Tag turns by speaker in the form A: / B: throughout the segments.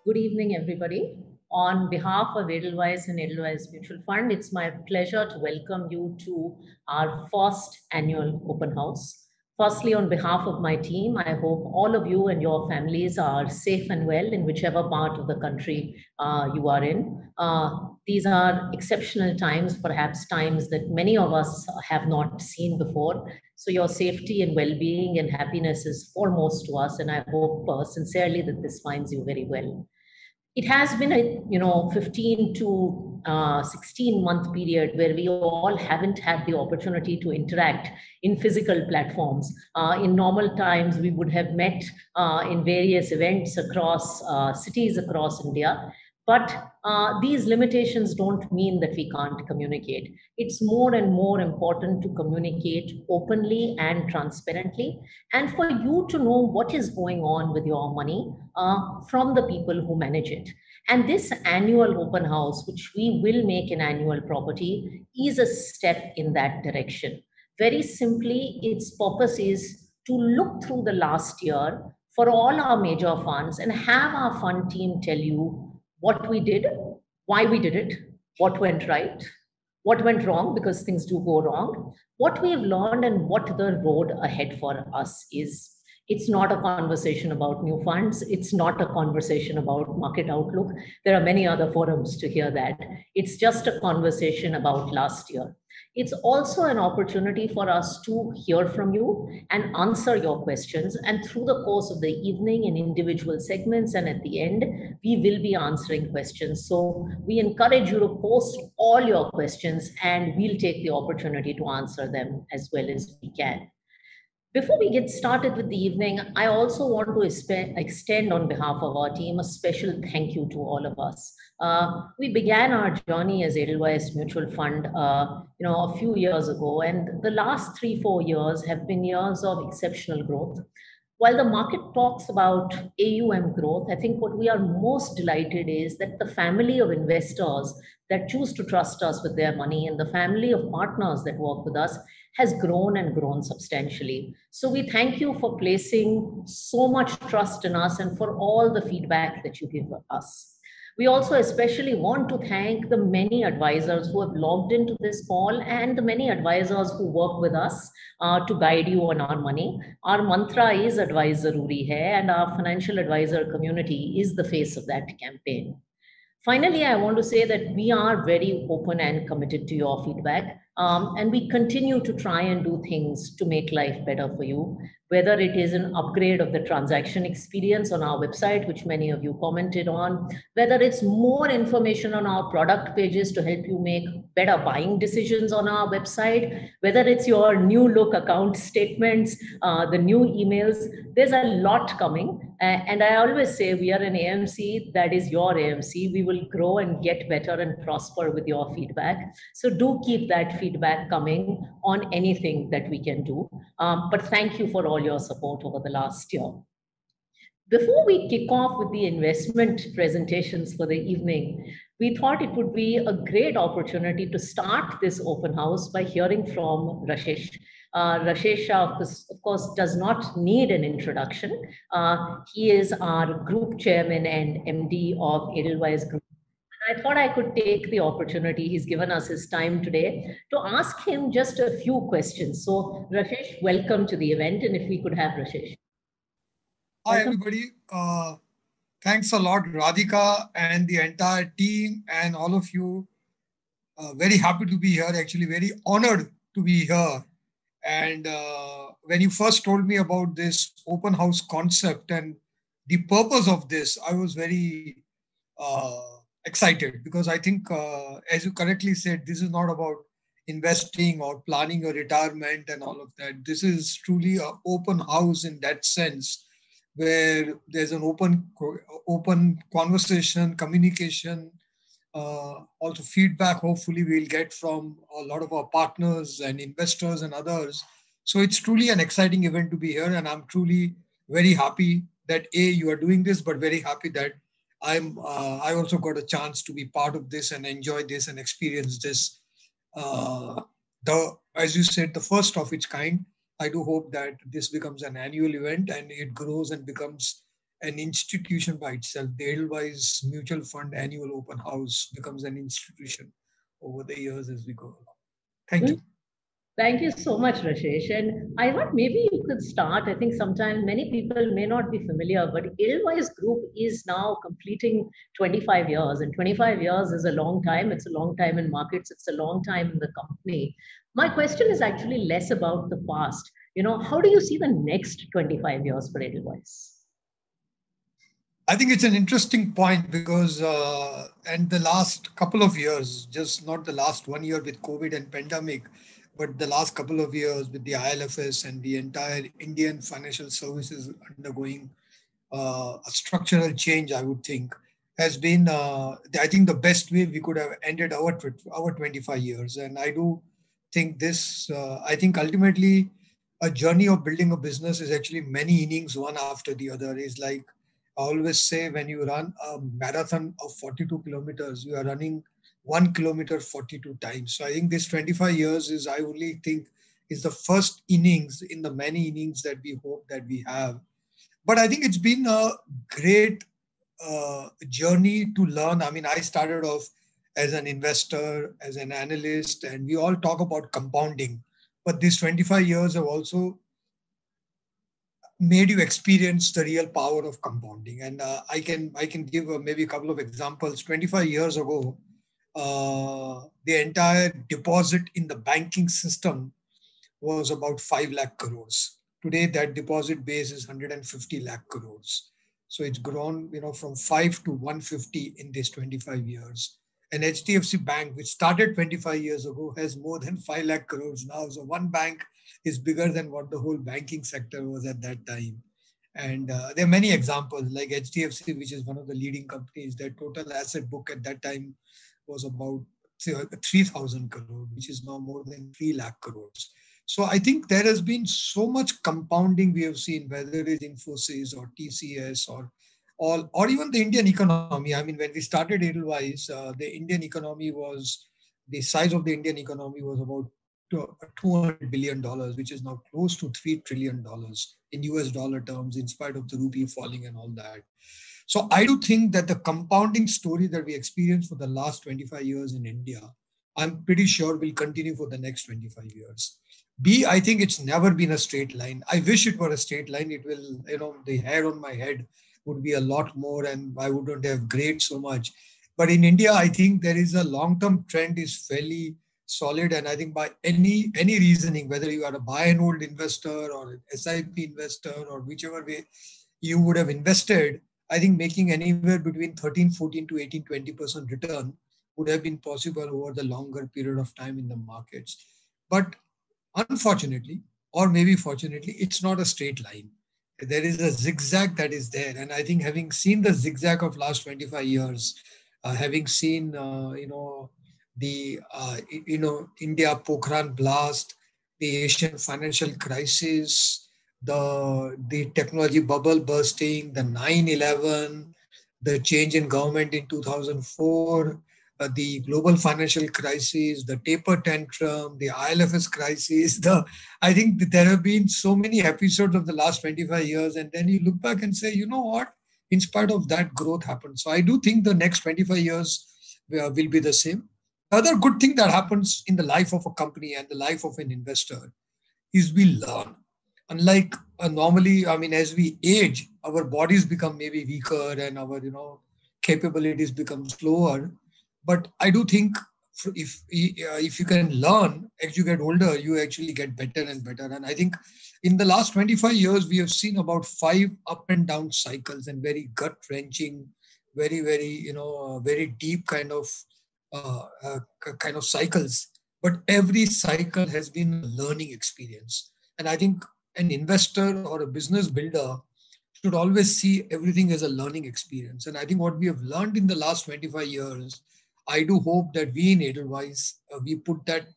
A: Good evening, everybody. On behalf of Edelweiss and Edelweiss Mutual Fund, it's my pleasure to welcome you to our first annual open house. Firstly, on behalf of my team, I hope all of you and your families are safe and well in whichever part of the country you are in. These are exceptional times, perhaps times that many of us have not seen before. So, your safety and well being and happiness is foremost to us, and I hope sincerely that this finds you very well. It has been a 15 to 16-month period where we all haven't had the opportunity to interact in physical platforms. In normal times, we would have met in various events across cities across India. But these limitations don't mean that we can't communicate. It's more and more important to communicate openly and transparently, and for you to know what is going on with your money from the people who manage it. And this annual open house, which we will make an annual property, is a step in that direction. Very simply, its purpose is to look through the last year for all our major funds and have our fund team tell you what we did, why we did it, what went right, what went wrong, because things do go wrong, what we've learned, and what the road ahead for us is. It's not a conversation about new funds. It's not a conversation about market outlook. There are many other forums to hear that. It's just a conversation about last year. It's also an opportunity for us to hear from you and answer your questions. And through the course of the evening in individual segments and at the end, we will be answering questions. So we encourage you to post all your questions and we'll take the opportunity to answer them as well as we can. Before we get started with the evening, I also want to extend on behalf of our team a special thank you to all of us. We began our journey as Edelweiss Mutual Fund, a few years ago, and the last 3-4 years have been years of exceptional growth. While the market talks about AUM growth, I think what we are most delighted is that the family of investors that choose to trust us with their money and the family of partners that work with us has grown and grown substantially. So we thank you for placing so much trust in us and for all the feedback that you give us. We also especially want to thank the many advisors who have logged into this call and the many advisors who work with us to guide you on our money. Our mantra is Advise Zaruri Hai, and our financial advisor community is the face of that campaign. Finally, I want to say that we are very open and committed to your feedback, and we continue to try and do things to make life better for you, whether it is an upgrade of the transaction experience on our website, which many of you commented on, whether it's more information on our product pages to help you make better buying decisions on our website, whether it's your new look account statements, the new emails. There's a lot coming. And I always say we are an AMC that is your AMC. We will grow and get better and prosper with your feedback. So do keep that feedback coming on anything that we can do. But thank you for all your support over the last year. Before we kick off with the investment presentations for the evening, we thought it would be a great opportunity to start this open house by hearing from Rashesh. Rashesh, of course, does not need an introduction. He is our group chairman and MD of Edelweiss Group. I thought I could take the opportunity, he's given us his time today, to ask him just a few questions. So, Rashesh, welcome to the event. And if we could have Rashesh.
B: Hi, everybody. Thanks a lot, Radhika and the entire team and all of you. Very happy to be here, actually very honored to be here. And when you first told me about this open house concept and the purpose of this, I was very excited because I think, as you correctly said, this is not about investing or planning your retirement and all of that. This is truly an open house in that sense, where there's an open conversation, communication, also feedback. Hopefully, we'll get from a lot of our partners and investors and others. So it's truly an exciting event to be here, and I'm truly very happy that you are doing this, but very happy that I also got a chance to be part of this and enjoy this and experience this. As you said, the first of its kind. I do hope that this becomes an annual event and it grows and becomes an institution by itself. The Edelweiss Mutual Fund Annual Open House becomes an institution over the years as we go along. Thank you.
A: Thank you so much, Rashesh. And I thought maybe you could start. I think sometimes many people may not be familiar, but Edelweiss Group is now completing 25 years. And 25 years is a long time. It's a long time in markets. It's a long time in the company. My question is actually less about the past. How do you see the next 25 years for Edelweiss?
B: I think it's an interesting point because, and the last couple of years, just not the last 1 year with COVID and pandemic, but the last couple of years with the ILFS and the entire Indian financial services undergoing a structural change, I would think, has been, I think, the best way we could have ended our 25 years. And I do think this, I think ultimately a journey of building a business is actually many innings, one after the other. Is like I always say, when you run a marathon of 42 kilometers, you are running 1 kilometer 42 times. So I think this 25 years is, I only think, is the first innings in the many innings that we hope that we have. But I think it's been a great journey to learn. I mean, I started off as an investor, as an analyst, and we all talk about compounding. But these 25 years have also made you experience the real power of compounding. And I can give maybe a couple of examples. 25 years ago, the entire deposit in the banking system was about 5 lakh crores. Today, that deposit base is 150 lakh crores. So it's grown, from 5 to 150 in these 25 years. And HDFC Bank, which started 25 years ago, has more than 5 lakh crores now. So one bank is bigger than what the whole banking sector was at that time. And there are many examples, like HDFC, which is one of the leading companies. Their total asset book at that time was about 3,000 crores, which is now more than 3 lakh crores. So I think there has been so much compounding we have seen, whether it is Infosys or TCS or even the Indian economy. I mean, when we started Edelweiss, the size of the Indian economy was about $200 billion, which is now close to $3 trillion in US dollar terms, in spite of the rupee falling and all that. So I do think that the compounding story that we experienced for the last 25 years in India, I'm pretty sure will continue for the next 25 years. B, I think it's never been a straight line. I wish it were a straight line. It will, the hair on my head would be a lot more and I wouldn't have grayed so much. But in India, I think there is a long-term trend is fairly solid. And I think by any reasoning, whether you are a buy and hold investor or an SIP investor or whichever way you would have invested, I think making anywhere between 13, 14 to 18, 20% return would have been possible over the longer period of time in the markets. But unfortunately, or maybe fortunately, it's not a straight line. There is a zigzag that is there. And I think having seen the zigzag of last 25 years, having seen, India Pokhran blast, the Asian financial crisis, the technology bubble bursting, the 9/11, the change in government in 2004, the global financial crisis, the taper tantrum, the ILFS crisis. I think there have been so many episodes of the last 25 years. And then you look back and say, you know what? In spite of that, growth happened. So I do think the next 25 years will be the same. The other good thing that happens in the life of a company and the life of an investor is we learn. Unlike normally, I mean, as we age, our bodies become maybe weaker and our, capabilities become slower. But I do think if you can learn as you get older, you actually get better and better. And I think in the last 25 years, we have seen about 5 up and down cycles and very gut wrenching, very, very, very deep kind of cycles. But every cycle has been a learning experience. And I think an investor or a business builder should always see everything as a learning experience. And I think what we have learned in the last 25 years, I do hope that we in Edelweiss, we put that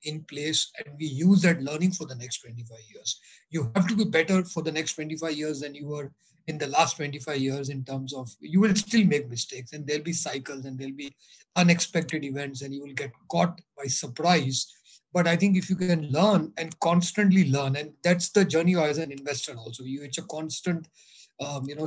B: in place and we use that learning for the next 25 years. You have to be better for the next 25 years than you were in the last 25 years in terms of you will still make mistakes and there'll be cycles and there'll be unexpected events and you will get caught by surprise. But I think if you can learn and constantly learn, and that's the journey as an investor also, it's a constant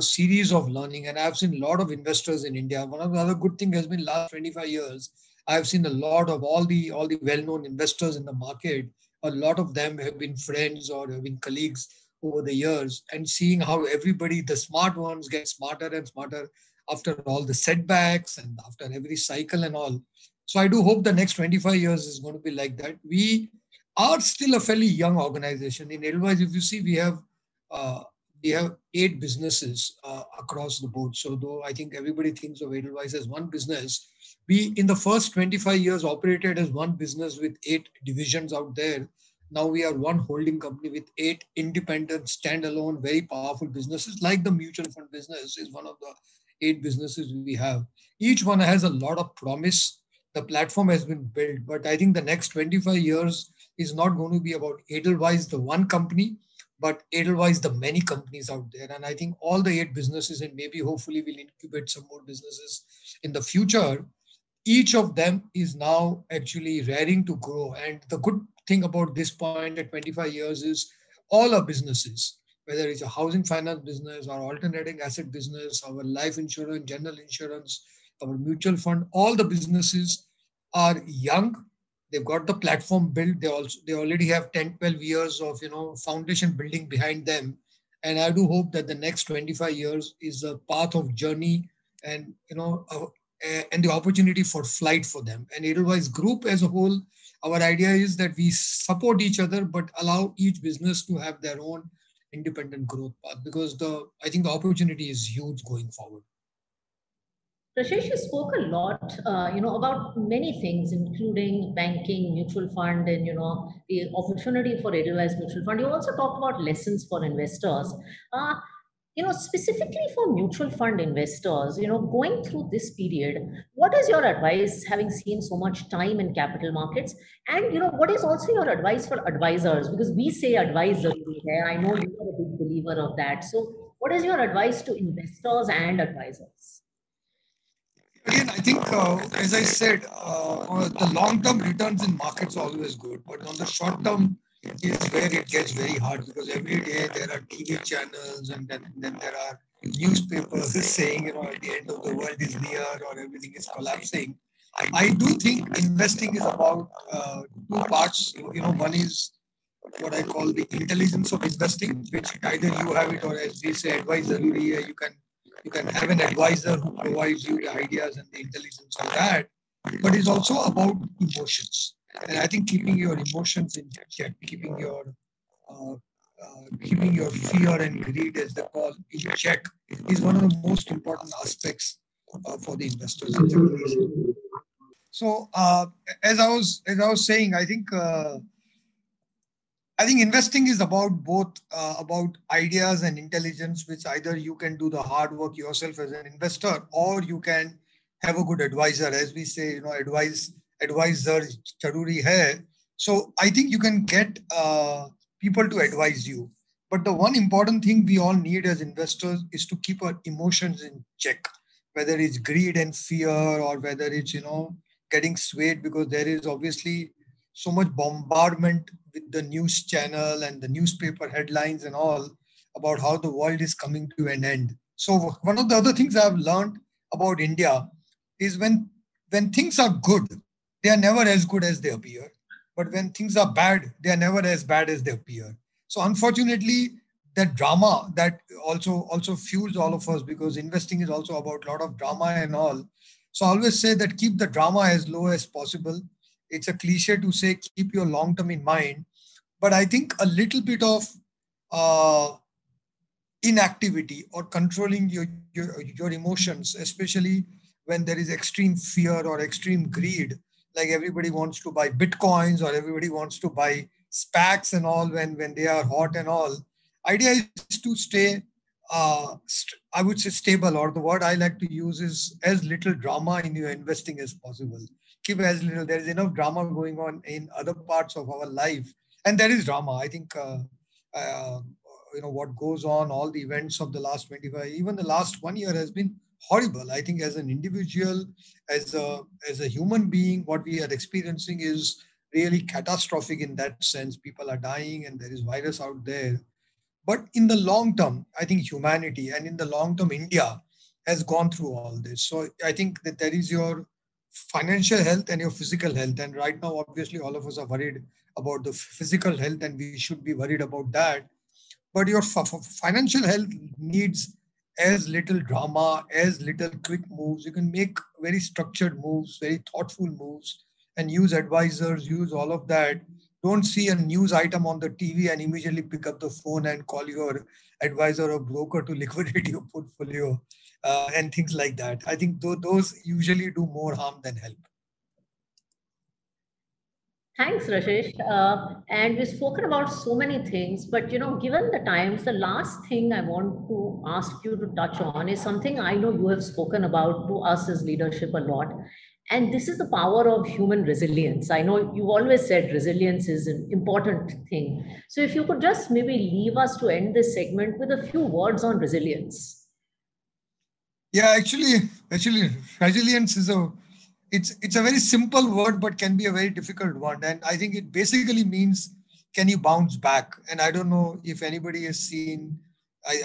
B: series of learning. And I've seen a lot of investors in India. One of the other good thing has been last 25 years. I've seen a lot of all the well-known investors in the market. A lot of them have been friends or have been colleagues over the years, and seeing how everybody, the smart ones, get smarter and smarter after all the setbacks and after every cycle and all. So I do hope the next 25 years is going to be like that. We are still a fairly young organization. In Edelweiss, if you see, uh, we have 8 businesses across the board. So though I think everybody thinks of Edelweiss as one business, we in the first 25 years operated as one business with 8 divisions out there. Now we are one holding company with 8 independent, standalone, very powerful businesses. Like the mutual fund business is one of the 8 businesses we have. Each one has a lot of promise. The platform has been built, but I think the next 25 years is not going to be about Edelweiss, the one company, but Edelweiss, the many companies out there. And I think all the 8 businesses, and maybe hopefully we'll incubate some more businesses in the future, each of them is now actually raring to grow. And the good thing about this point at 25 years is all our businesses, whether it's a housing finance business, our alternating asset business, our life insurance, general insurance, our mutual fund, all the businesses are young. They've got the platform built. They already have 10, 12 years of foundation building behind them. And I do hope that the next 25 years is a path of journey and and the opportunity for flight for them. And Edelweiss Group as a whole, our idea is that we support each other, but allow each business to have their own independent growth path, because I think the opportunity is huge going forward.
A: Rashesh, you spoke a lot, about many things, including banking, mutual fund, and the opportunity for Edelweiss Mutual Fund. You also talked about lessons for investors. Uh, Specifically for mutual fund investors, going through this period, what is your advice, having seen so much time in capital markets? And what is also your advice for advisors? Because we say advisor, I know you are a big believer of that. So, what is your advice to investors and advisors?
B: Again, I think, as I said, the long-term returns in markets are always good, but on the short term is where it gets very hard, because every day there are TV channels, and then there are newspapers saying, the end of the world is near or everything is collapsing. I do think investing is about 2 parts. One is what I call the intelligence of investing, which either you have it, or as we say, advisory. You can have an advisor who provides you the ideas and the intelligence on that. But it's also about emotions, and I think keeping your emotions in check, uh, keeping your fear and greed, as they call, in check, is one of the most important aspects for the investors. So, as I was saying, I think investing is about both, about ideas and intelligence, which either you can do the hard work yourself as an investor, or you can have a good advisor. As we say, advisor charuri hai. So I think you can get people to advise you. But the one important thing we all need as investors is to keep our emotions in check, whether it's greed and fear, or whether it's getting swayed, because there is obviously so much bombardment with the news channel and the newspaper headlines and all about how the world is coming to an end. So one of the other things I've learned about India is when things are good, they are never as good as they appear. But when things are bad, they are never as bad as they appear. So unfortunately, that drama that also fuels all of us, because investing is also about a lot of drama and all. So I always say that keep the drama as low as possible. It's a cliche to say keep your long term in mind, but I think a little bit of uh, inactivity or controlling your emotions, especially when there is extreme fear or extreme greed, like everybody wants to buy bitcoins or everybody wants to buy SPACs and all when they are hot and all. Idea is to stay, I would say, stable, or the word I like to use is as little drama in your investing as possible. Keep as little. There is enough drama going on in other parts of our life, and there is drama. I think uh, what goes on, all the events of the last 25, even the last 1 year has been horrible. I think as an individual, as a human being, what we are experiencing is really catastrophic in that sense. People are dying and there is virus out there. But in the long term, I think humanity and in the long term, India has gone through all this. So I think that there is your financial health and your physical health. And right now, obviously, all of us are worried about the physical health, and we should be worried about that. But your financial health needs as little drama, as little quick moves. You can make very structured moves, very thoughtful moves, and use advisors, use all of that. Don't see a news item on the TV and immediately pick up the phone and call your advisor or broker to liquidate your portfolio and things like that. I think those usually do more harm than help.
A: Thanks, Rashesh. And we've spoken about so many things, but given the times, the last thing I want to ask you to touch on is something I know you have spoken about to us as leadership a lot. And this is the power of human resilience. I know you've always said resilience is an important thing. So if you could just maybe leave us to end this segment with a few words on resilience.
B: Yeah, actually, resilience is it's a very simple word, but can be a very difficult one. And I think it basically means, can you bounce back? And I don't know if anybody has seen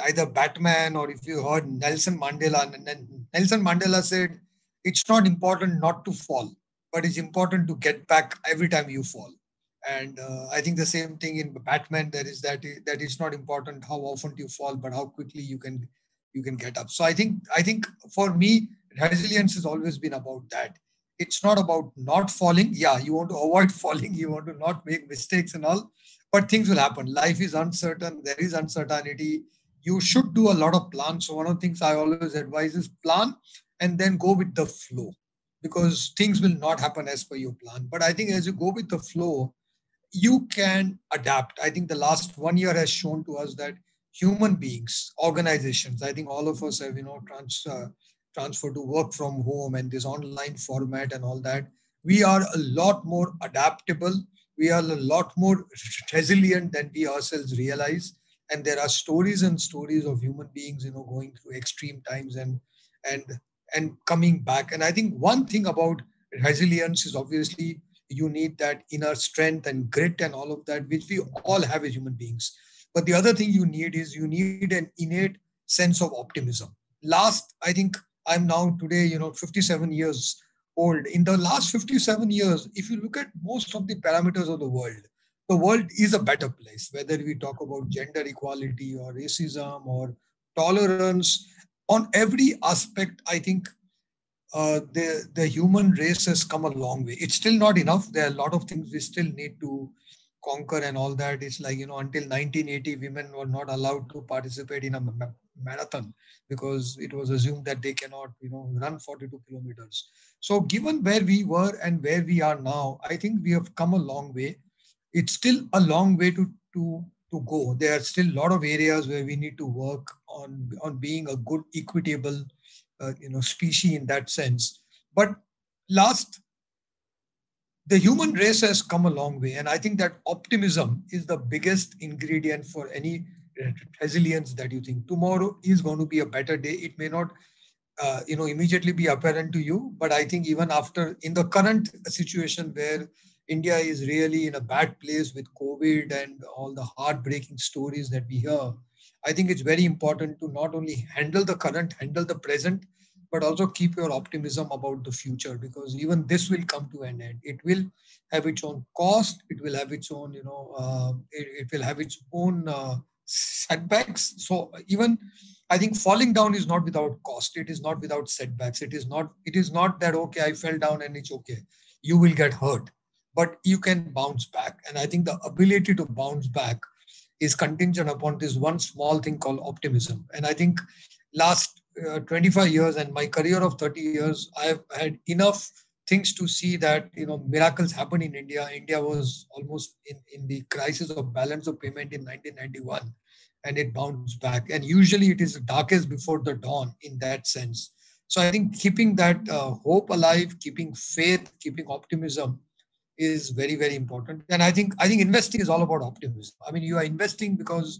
B: either Batman or if you heard Nelson Mandela. And Nelson Mandela said, it's not important not to fall, but it's important to get back every time you fall. And I think the same thing in Batman, there is that it's not important how often you fall, but how quickly you can get up. So I think for me, resilience has always been about that. It's not about not falling. Yeah, you want to avoid falling, you want to not make mistakes and all, but things will happen. Life is uncertain, there is uncertainty. You should do a lot of plans. So one of the things I always advise is plan and then go with the flow, because things will not happen as per your plan. But I think as you go with the flow, you can adapt. I think the last 1 year has shown to us that human beings, organizations, I think all of us have, transferred to work from home and this online format and all that. We are a lot more adaptable. We are a lot more resilient than we ourselves realize. And there are stories and stories of human beings, going through extreme times and and coming back. And I think one thing about resilience is obviously you need that inner strength and grit and all of that, which we all have as human beings. But the other thing you need is you need an innate sense of optimism. Last, I think I'm now today, 57 years old. In the last 57 years, if you look at most of the parameters of the world is a better place, whether we talk about gender equality or racism or tolerance. On every aspect, I think the human race has come a long way. It's still not enough. There are a lot of things we still need to conquer and all that. It's like, until 1980, women were not allowed to participate in a marathon because it was assumed that they cannot, run 42 kilometers. So given where we were and where we are now, I think we have come a long way. It's still a long way to go. There are still a lot of areas where we need to work on being a good, equitable, species in that sense. But last, the human race has come a long way. And I think that optimism is the biggest ingredient for any resilience that you think tomorrow is going to be a better day. It may not, immediately be apparent to you, but I think even after, in the current situation where India is really in a bad place with COVID and all the heartbreaking stories that we hear, I think it's very important to not only handle the current, handle the present, but also keep your optimism about the future, because even this will come to an end. It will have its own cost. It will have its own, it will have its own setbacks. So even I think falling down is not without cost. It is not without setbacks. It is not that, okay, I fell down and it's okay. You will get hurt, but you can bounce back. And I think the ability to bounce back is contingent upon this one small thing called optimism. And I think last 25 years and my career of 30 years, I've had enough things to see that, miracles happen in India. India was almost in the crisis of balance of payment in 1991, and it bounced back. And usually it is the darkest before the dawn in that sense. So I think keeping that hope alive, keeping faith, keeping optimism is very, very important. And I think investing is all about optimism. I mean, you are investing because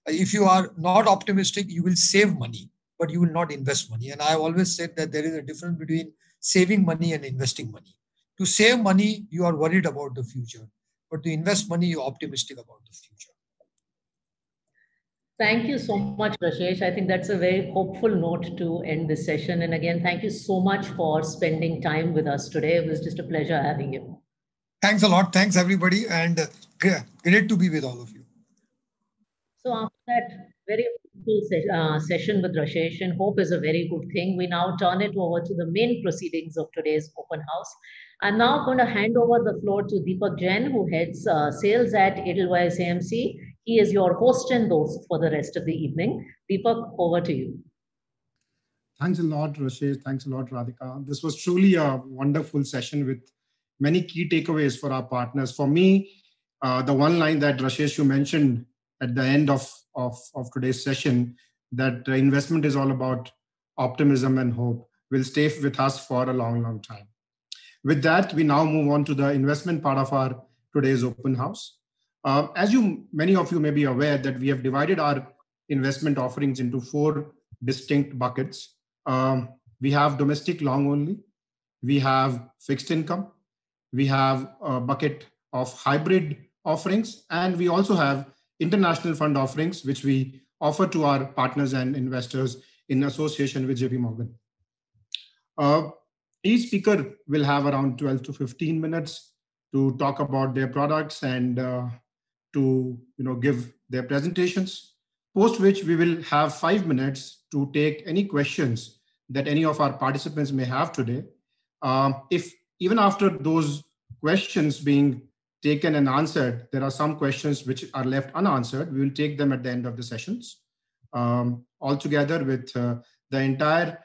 B: if you are not optimistic, you will save money, but you will not invest money. And I always said that there is a difference between saving money and investing money. To save money, you are worried about the future, but to invest money, you're optimistic about the future.
A: Thank you so much, Rashesh. I think that's a very hopeful note to end this session. And again, thank you so much for spending time with us today. It was just a pleasure having you.
B: Thanks a lot. Thanks, everybody. And great to be with all of you.
A: So after that very full session with Rashesh, and hope is a very good thing, we now turn it over to the main proceedings of today's open house. I'm now going to hand over the floor to Deepak Jain, who heads sales at Edelweiss AMC. He is your host and host for the rest of the evening. Deepak, over to you.
C: Thanks a lot, Rashesh. Thanks a lot, Radhika. This was truly a wonderful session with many key takeaways for our partners. For me, the one line that Rashesh, you mentioned at the end of today's session, that investment is all about optimism and hope, will stay with us for a long, long time. With that, we now move on to the investment part of our today's open house. As many of you may be aware that we have divided our investment offerings into 4 distinct buckets. We have domestic long only, we have fixed income, we have a bucket of hybrid offerings, and we also have international fund offerings, which we offer to our partners and investors in association with JP Morgan. Each speaker will have around 12 to 15 minutes to talk about their products and to give their presentations, post which we will have 5 minutes to take any questions that any of our participants may have today. If even after those questions being taken and answered, there are some questions which are left unanswered, we will take them at the end of the sessions. All together with the entire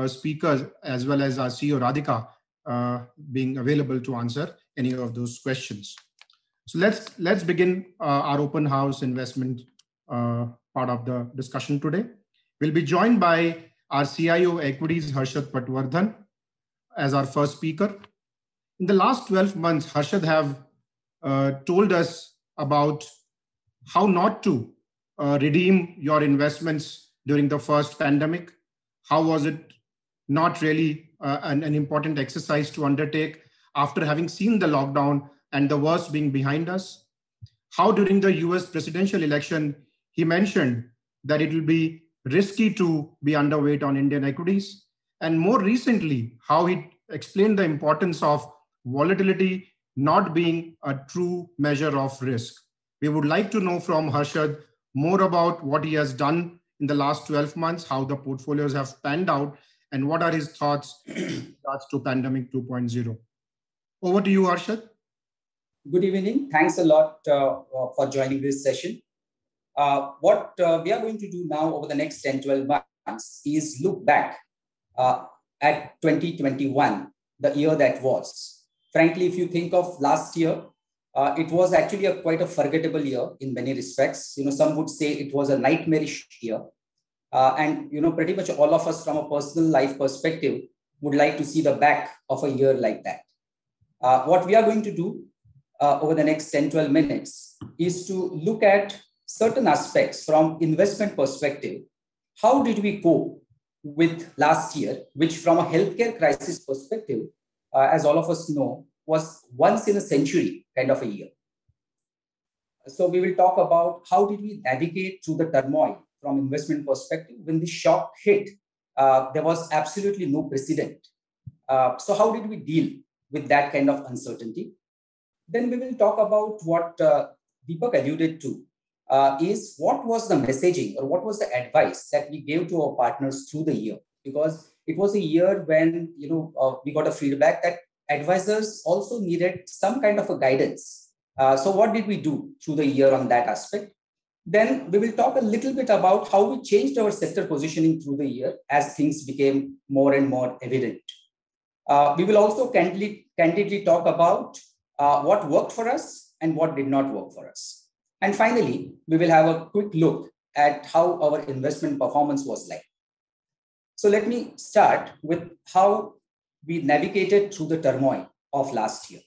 C: speakers as well as our CEO Radhika being available to answer any of those questions. So let's begin our open house investment part of the discussion today. We'll be joined by our CIO Equities, Harshad Patwardhan, as our first speaker. In the last 12 months, Harshad have told us about how not to redeem your investments during the first pandemic. How was it not really an important exercise to undertake after having seen the lockdown and the worst being behind us? How during the US presidential election, he mentioned that it will be risky to be underweight on Indian equities. And more recently, how he explained the importance of volatility not being a true measure of risk. We would like to know from Harshad more about what he has done in the last 12 months, how the portfolios have panned out, and what are his thoughts in regards to Pandemic 2.0. Over to you, Harshad.
D: Good evening. Thanks a lot for joining this session. What we are going to do now over the next 10-12 months is look back at 2021, the year that was. Frankly, if you think of last year, it was actually quite a forgettable year in many respects. Some would say it was a nightmarish year. And pretty much all of us from a personal life perspective would like to see the back of a year like that. What we are going to do over the next 10-12 minutes is to look at certain aspects from investment perspective. How did we cope with last year, which from a healthcare crisis perspective, as all of us know, was once in a century kind of a year. So we will talk about how did we navigate through the turmoil from investment perspective. When the shock hit, there was absolutely no precedent. So how did we deal with that kind of uncertainty? Then we will talk about what Deepak alluded to, is what was the messaging or what was the advice that we gave to our partners through the year? Because it was a year when we got a feedback that advisors also needed some kind of a guidance. So what did we do through the year on that aspect? Then we will talk a little bit about how we changed our sector positioning through the year as things became more and more evident. We will also candidly talk about what worked for us and what did not work for us. And finally, we will have a quick look at how our investment performance was like. So let me start with how we navigated through the turmoil of last year.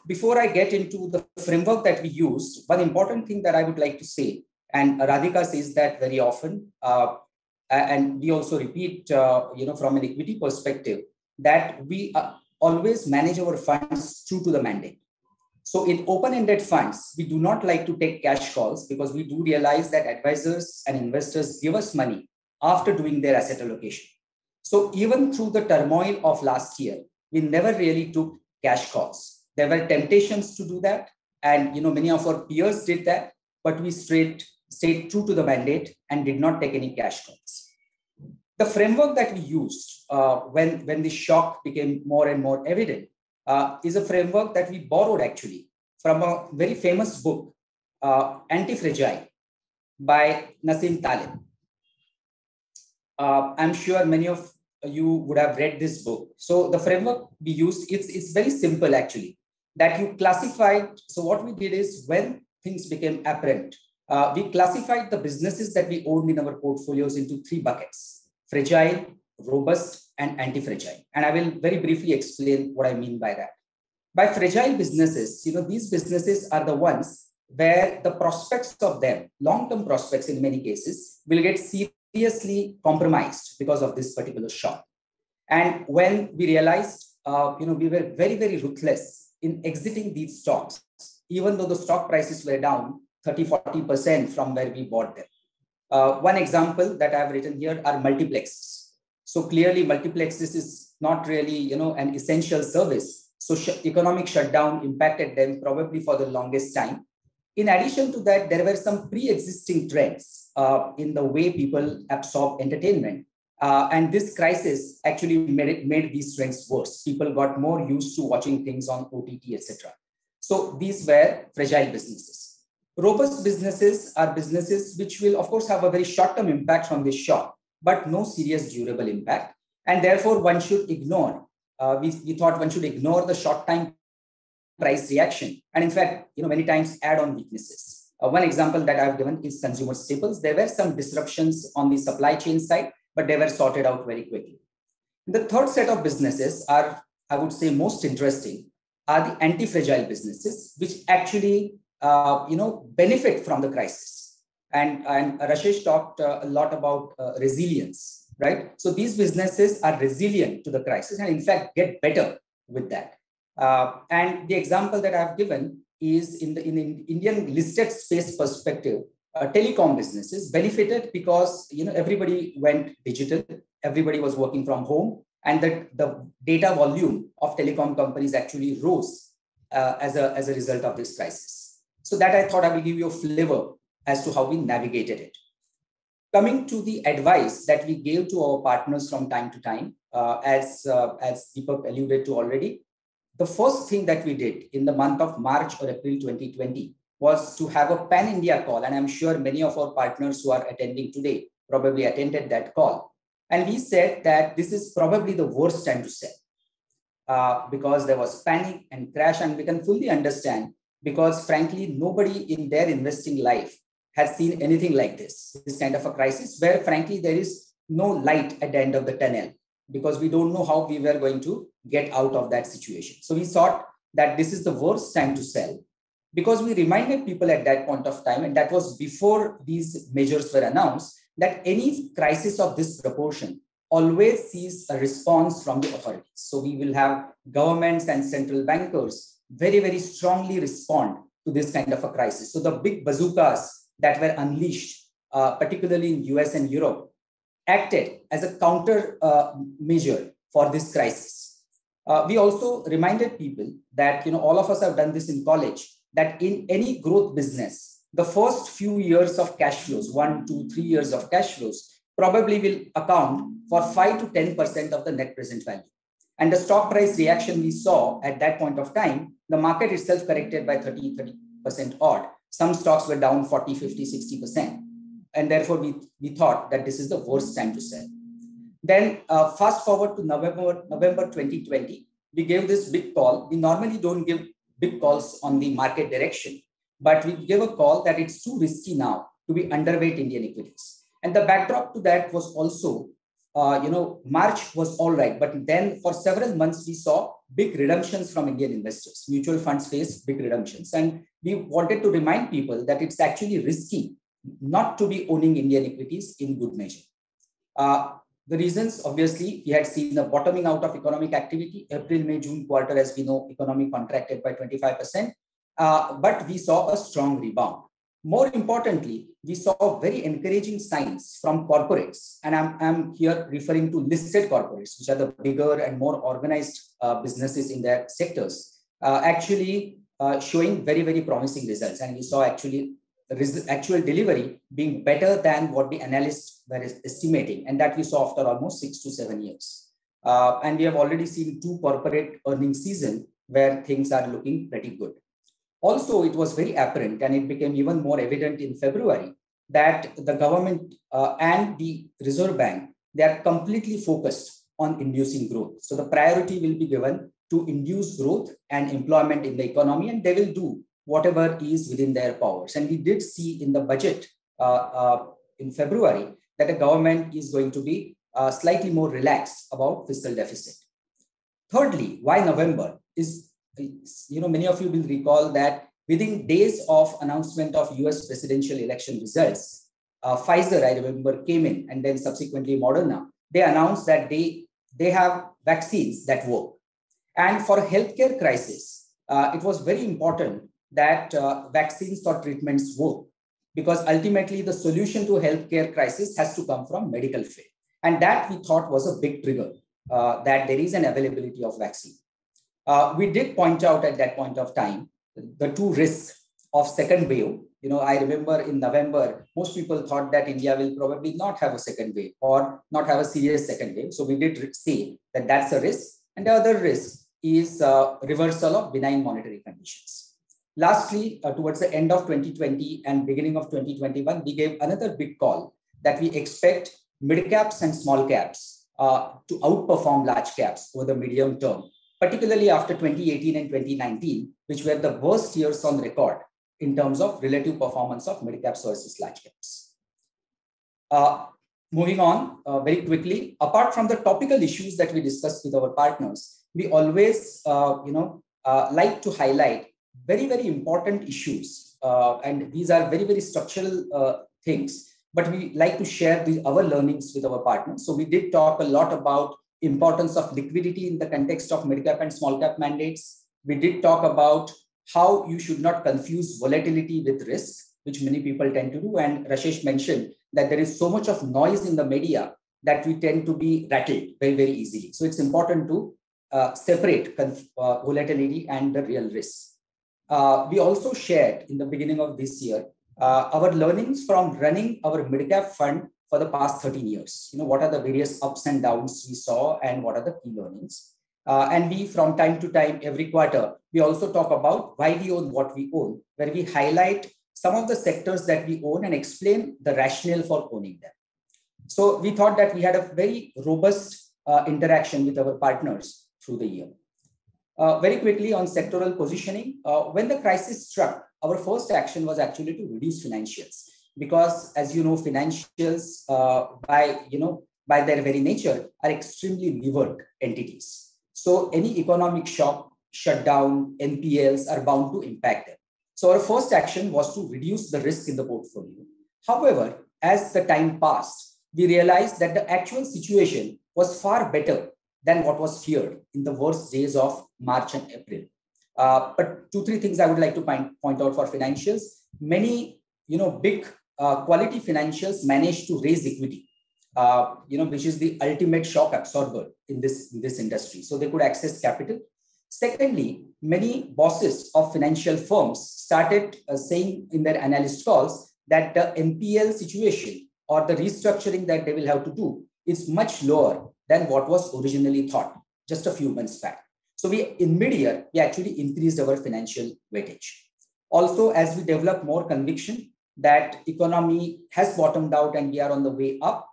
D: Before I get into the framework that we used, one important thing that I would like to say, and Radhika says that very often, and we also repeat, from an equity perspective, that we always manage our funds true to the mandate. So in open-ended funds, we do not like to take cash calls because we do realize that advisors and investors give us money after doing their asset allocation. So even through the turmoil of last year, we never really took cash calls. There were temptations to do that. And many of our peers did that, but we stayed true to the mandate and did not take any cash calls. The framework that we used when the shock became more and more evident is a framework that we borrowed actually from a very famous book, Anti-Fragile by Nassim Taleb. I'm sure many of you would have read this book. So the framework we used, it's very simple actually, that you classified. So what we did is when things became apparent, we classified the businesses that we owned in our portfolios into 3 buckets: fragile, robust, and anti-fragile. And I will very briefly explain what I mean by that. By fragile businesses, these businesses are the ones where the prospects of them, long-term prospects in many cases, will get seriously compromised because of this particular shock. And when we realized, we were very, very ruthless in exiting these stocks, even though the stock prices were down 30-40% from where we bought them. One example that I've written here are multiplexes. So clearly multiplexes is not really, an essential service. So economic shutdown impacted them probably for the longest time. In addition to that, there were some pre-existing trends in the way people absorb entertainment. And this crisis actually made these trends worse. People got more used to watching things on OTT, etc. So these were fragile businesses. Robust businesses are businesses which will, of course, have a very short-term impact from this shock, but no serious durable impact. And therefore, one should ignore, we thought one should ignore the short-time price reaction. And in fact, many times add on weaknesses. One example that I've given is consumer staples. There were some disruptions on the supply chain side, but they were sorted out very quickly. The third set of businesses are, I would say, most interesting, are the anti-fragile businesses, which actually benefit from the crisis. And Rashesh talked a lot about resilience, right? So these businesses are resilient to the crisis and in fact get better with that. And the example that I've given is in Indian listed space perspective, telecom businesses benefited because everybody went digital, everybody was working from home, and the data volume of telecom companies actually rose as a result of this crisis. So that I thought I will give you a flavor as to how we navigated it. Coming to the advice that we gave to our partners from time to time, as Deepak alluded to already, the first thing that we did in the month of March or April 2020 was to have a pan-India call. And I'm sure many of our partners who are attending today probably attended that call. And we said that this is probably the worst time to sell because there was panic and crash. And we can fully understand because frankly, nobody in their investing life has seen anything like this kind of a crisis where frankly, there is no light at the end of the tunnel because we don't know how we were going to get out of that situation. So we thought that this is the worst time to sell because we reminded people at that point of time, and that was before these measures were announced, that any crisis of this proportion always sees a response from the authorities. So we will have governments and central bankers very, very strongly respond to this kind of a crisis. So the big bazookas that were unleashed, particularly in US and Europe, acted as a counter measure for this crisis. We also reminded people that, all of us have done this in college, that in any growth business, the first few years of cash flows, 1, 2, 3 years of cash flows, probably will account for 5 to 10% of the net present value. And the stock price reaction we saw at that point of time, the market itself corrected by 30% odd. Some stocks were down 40, 50, 60%. And therefore, we thought that this is the worst time to sell. Then fast forward to November 2020, we gave this big call. We normally don't give big calls on the market direction, but we gave a call that it's too risky now to be underweight Indian equities. And the backdrop to that was also, March was all right. But then for several months, we saw big redemptions from Indian investors. Mutual funds faced big redemptions. And we wanted to remind people that it's actually risky not to be owning Indian equities in good measure. The reasons, obviously, we had seen the bottoming out of economic activity. April, May, June quarter, as we know, economy contracted by 25%. but we saw a strong rebound. More importantly, we saw very encouraging signs from corporates, and I'm here referring to listed corporates, which are the bigger and more organized businesses in their sectors, actually showing very, very promising results. And we saw actually actual delivery being better than what the analysts were estimating, and that we saw after almost 6 to 7 years. And we have already seen 2 corporate earnings season where things are looking pretty good. Also, it was very apparent, and it became even more evident in February, that the government and the Reserve Bank, they are completely focused on inducing growth. So the priority will be given to induce growth and employment in the economy, and they will do whatever is within their powers. And we did see in the budget in February that the government is going to be slightly more relaxed about fiscal deficit. Thirdly, why November is, many of you will recall that within days of announcement of US presidential election results, Pfizer, I remember, came in, and then subsequently Moderna. They announced that they have vaccines that work. And for a healthcare crisis, it was very important that vaccines or treatments work, because ultimately the solution to a healthcare crisis has to come from medical field. And that we thought was a big trigger, that there is an availability of vaccine. We did point out at that point of time the 2 risks of second wave. I remember in November, most people thought that India will probably not have a second wave or not have a serious second wave. So we did say that that's a risk. And the other risk is reversal of benign monetary conditions. Lastly, towards the end of 2020 and beginning of 2021, we gave another big call that we expect mid caps and small caps to outperform large caps over the medium term, particularly after 2018 and 2019, which were the worst years on record in terms of relative performance of mid caps versus large caps. Moving on very quickly, apart from the topical issues that we discussed with our partners, we always like to highlight very, very important issues. And these are very, very structural things, but we like to share our learnings with our partners. So we did talk a lot about importance of liquidity in the context of mid-cap and small-cap mandates. We did talk about how you should not confuse volatility with risk, which many people tend to do. And Rashesh mentioned that there is so much of noise in the media that we tend to be rattled very, very easily. So it's important to separate volatility and the real risk. We also shared in the beginning of this year our learnings from running our mid-cap fund for the past 13 years. What are the various ups and downs we saw and what are the key learnings? And we, from time to time, every quarter, we also talk about why we own what we own, where we highlight some of the sectors that we own and explain the rationale for owning them. So we thought that we had a very robust interaction with our partners through the year. Very quickly on sectoral positioning, when the crisis struck, our first action was actually to reduce financials, because as you know, financials by their very nature are extremely levered entities. So any economic shock, shutdown, NPLs are bound to impact them. So our first action was to reduce the risk in the portfolio. However, as the time passed, we realized that the actual situation was far better than what was feared in the worst days of March and April. But 2-3 things I would like to point out for financials. Many, big quality financials managed to raise equity, which is the ultimate shock absorber in this industry. So they could access capital. Secondly, many bosses of financial firms started saying in their analyst calls that the NPL situation or the restructuring that they will have to do is much lower than what was originally thought just a few months back. So in mid-year, we actually increased our financial weightage. Also, as we develop more conviction that economy has bottomed out and we are on the way up,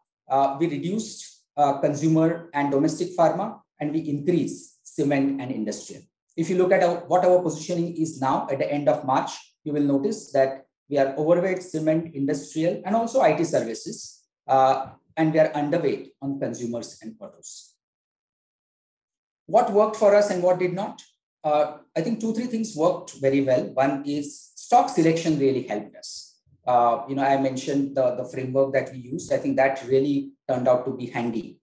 D: we reduced consumer and domestic pharma, and we increased cement and industrial. If you look at what our positioning is now at the end of March, you will notice that we are overweight cement, industrial, and also IT services, and we are underweight on consumers and autos. What worked for us and what did not? I think 2-3 things worked very well. One is stock selection really helped us. I mentioned the framework that we used. I think that really turned out to be handy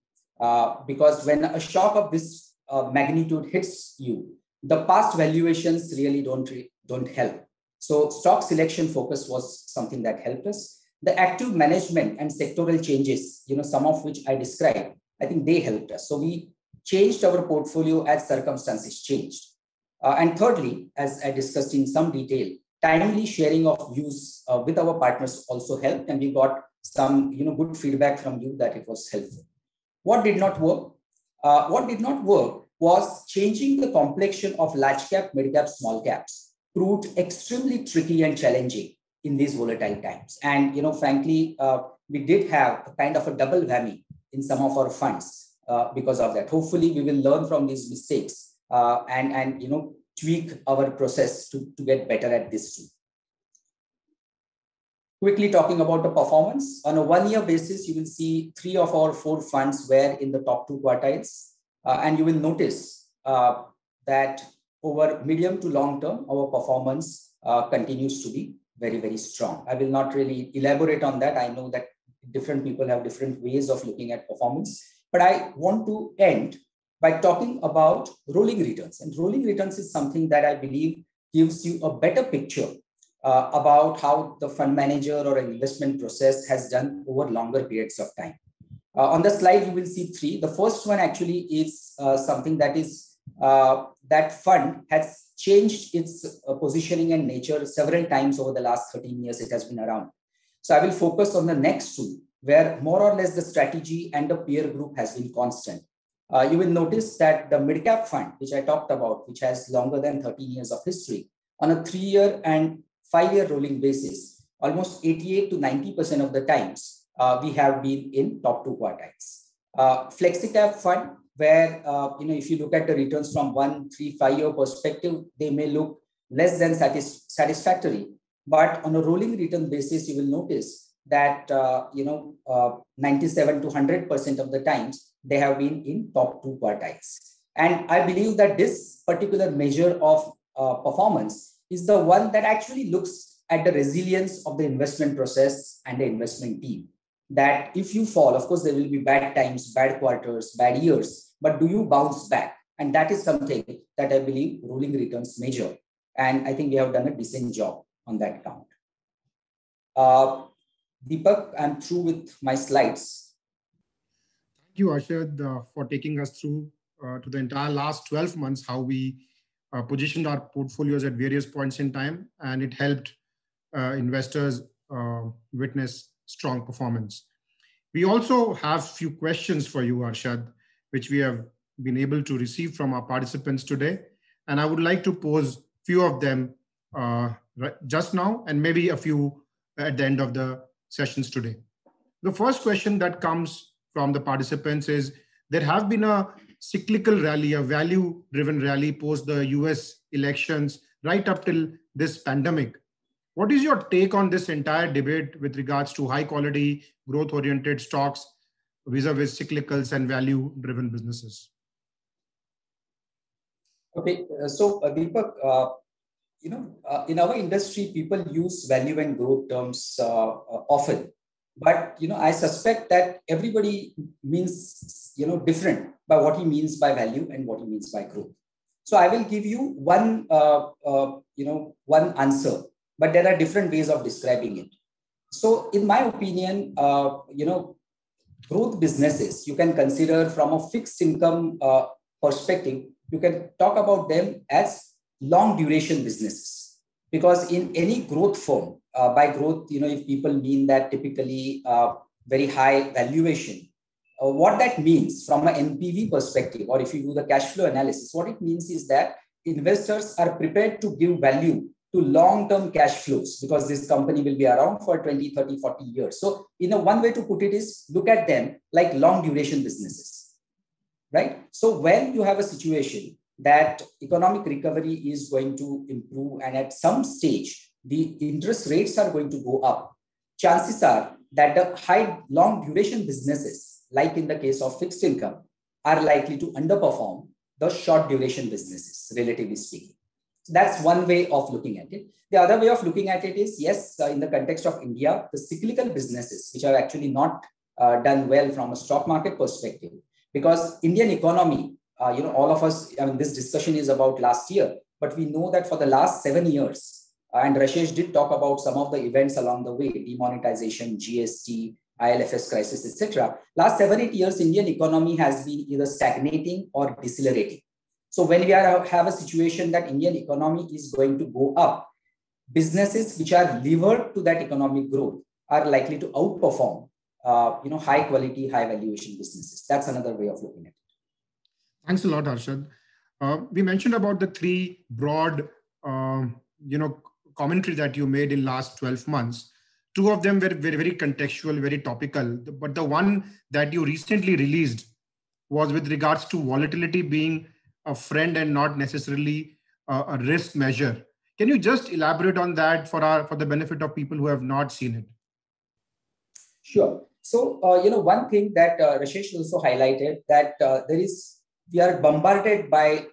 D: because when a shock of this magnitude hits you, the past valuations really don't don't help. So stock selection focus was something that helped us. The active management and sectoral changes, some of which I described, I think they helped us. So we changed our portfolio as circumstances changed. And thirdly, as I discussed in some detail, timely sharing of views with our partners also helped, and we got some good feedback from you that it was helpful. What did not work? What did not work was changing the complexion of large cap, mid cap, small caps. Proved extremely tricky and challenging in these volatile times. And frankly, we did have a kind of a double whammy in some of our funds because of that. Hopefully, we will learn from these mistakes and tweak our process to get better at this too. Quickly talking about the performance. On a one-year basis, you will see 3 of our 4 funds were in the top 2 quartiles. And you will notice that over medium to long term, our performance continues to be very, very strong. I will not really elaborate on that. I know that different people have different ways of looking at performance, but I want to end by talking about rolling returns. And rolling returns is something that I believe gives you a better picture about how the fund manager or investment process has done over longer periods of time. On the slide, you will see 3. The first one actually is something that is that fund has changed its positioning and nature several times over the last 13 years it has been around. So I will focus on the next 2, where more or less the strategy and the peer group has been constant. You will notice that the mid-cap fund, which I talked about, which has longer than 13 years of history, on a 3-year and 5-year rolling basis, almost 88 to 90% of the times, we have been in top 2 quartiles. Flexicap fund, where if you look at the returns from 1, 3, 5-year perspective, they may look less than satisfactory. But on a rolling return basis, you will notice that 97 to 100% of the times they have been in top 2 quartiles. And I believe that this particular measure of performance is the one that actually looks at the resilience of the investment process and the investment team. That if you fall, of course, there will be bad times, bad quarters, bad years, but do you bounce back? And that is something that I believe rolling returns measure. And I think we have done a decent job on that count. Deepak, I'm through with my slides.
C: Thank you, Arshad, for taking us through to the entire last 12 months, how we positioned our portfolios at various points in time, and it helped investors witness strong performance. We also have a few questions for you, Arshad, which we have been able to receive from our participants today. And I would like to pose a few of them just now, and maybe a few at the end of the sessions today. The first question that comes from the participants is, there have been a cyclical rally, a value-driven rally post the US elections right up till this pandemic. What is your take on this entire debate with regards to high-quality, growth-oriented stocks vis-a-vis cyclicals and value-driven businesses?
D: Okay, so Deepak, in our industry, people use value and growth terms often, but I suspect that everybody means different by what he means by value and what he means by growth. So I will give you one answer, but there are different ways of describing it. So in my opinion, growth businesses you can consider from a fixed income perspective. You can talk about them as long duration businesses, because in any growth firm, by growth, if people mean that typically very high valuation, what that means from an NPV perspective, or if you do the cash flow analysis, what it means is that investors are prepared to give value to long-term cash flows, because this company will be around for 20, 30, 40 years. So one way to put it is look at them like long duration businesses, right? So when you have a situation that economic recovery is going to improve and at some stage the interest rates are going to go up, chances are that the long duration businesses, like in the case of fixed income, are likely to underperform the short duration businesses, relatively speaking. So that's one way of looking at it. The other way of looking at it is, yes, in the context of India, the cyclical businesses, which have actually not done well from a stock market perspective, because Indian economy, all of us, this discussion is about last year, but we know that for the last 7 years, and Rashesh did talk about some of the events along the way, demonetization, GST, ILFS crisis, etc. Last 7-8 years, Indian economy has been either stagnating or decelerating. So when we have a situation that Indian economy is going to go up, businesses which are levered to that economic growth are likely to outperform, high quality, high valuation businesses. That's another way of looking at it.
C: Thanks a lot, Harshad. We mentioned about the three broad, commentary that you made in last 12 months. Two of them were very, very contextual, very topical. But the one that you recently released was with regards to volatility being a friend and not necessarily a risk measure. Can you just elaborate on that for the benefit of people who have not seen it?
D: Sure. So, one thing that Rashesh also highlighted, that we are bombarded by,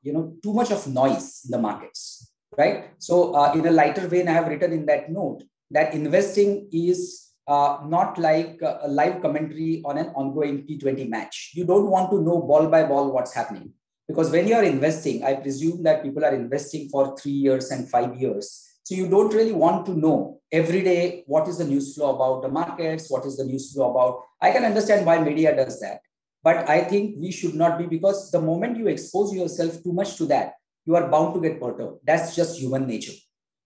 D: too much of noise in the markets, right? So in a lighter vein, I have written in that note that investing is not like a live commentary on an ongoing T20 match. You don't want to know ball by ball what's happening. Because when you're investing, I presume that people are investing for 3 years and 5 years. So you don't really want to know every day what is the news flow about the markets, what is the news flow about. I can understand why media does that. But I think we should not be, because the moment you expose yourself too much to that, you are bound to get perturbed. That's just human nature.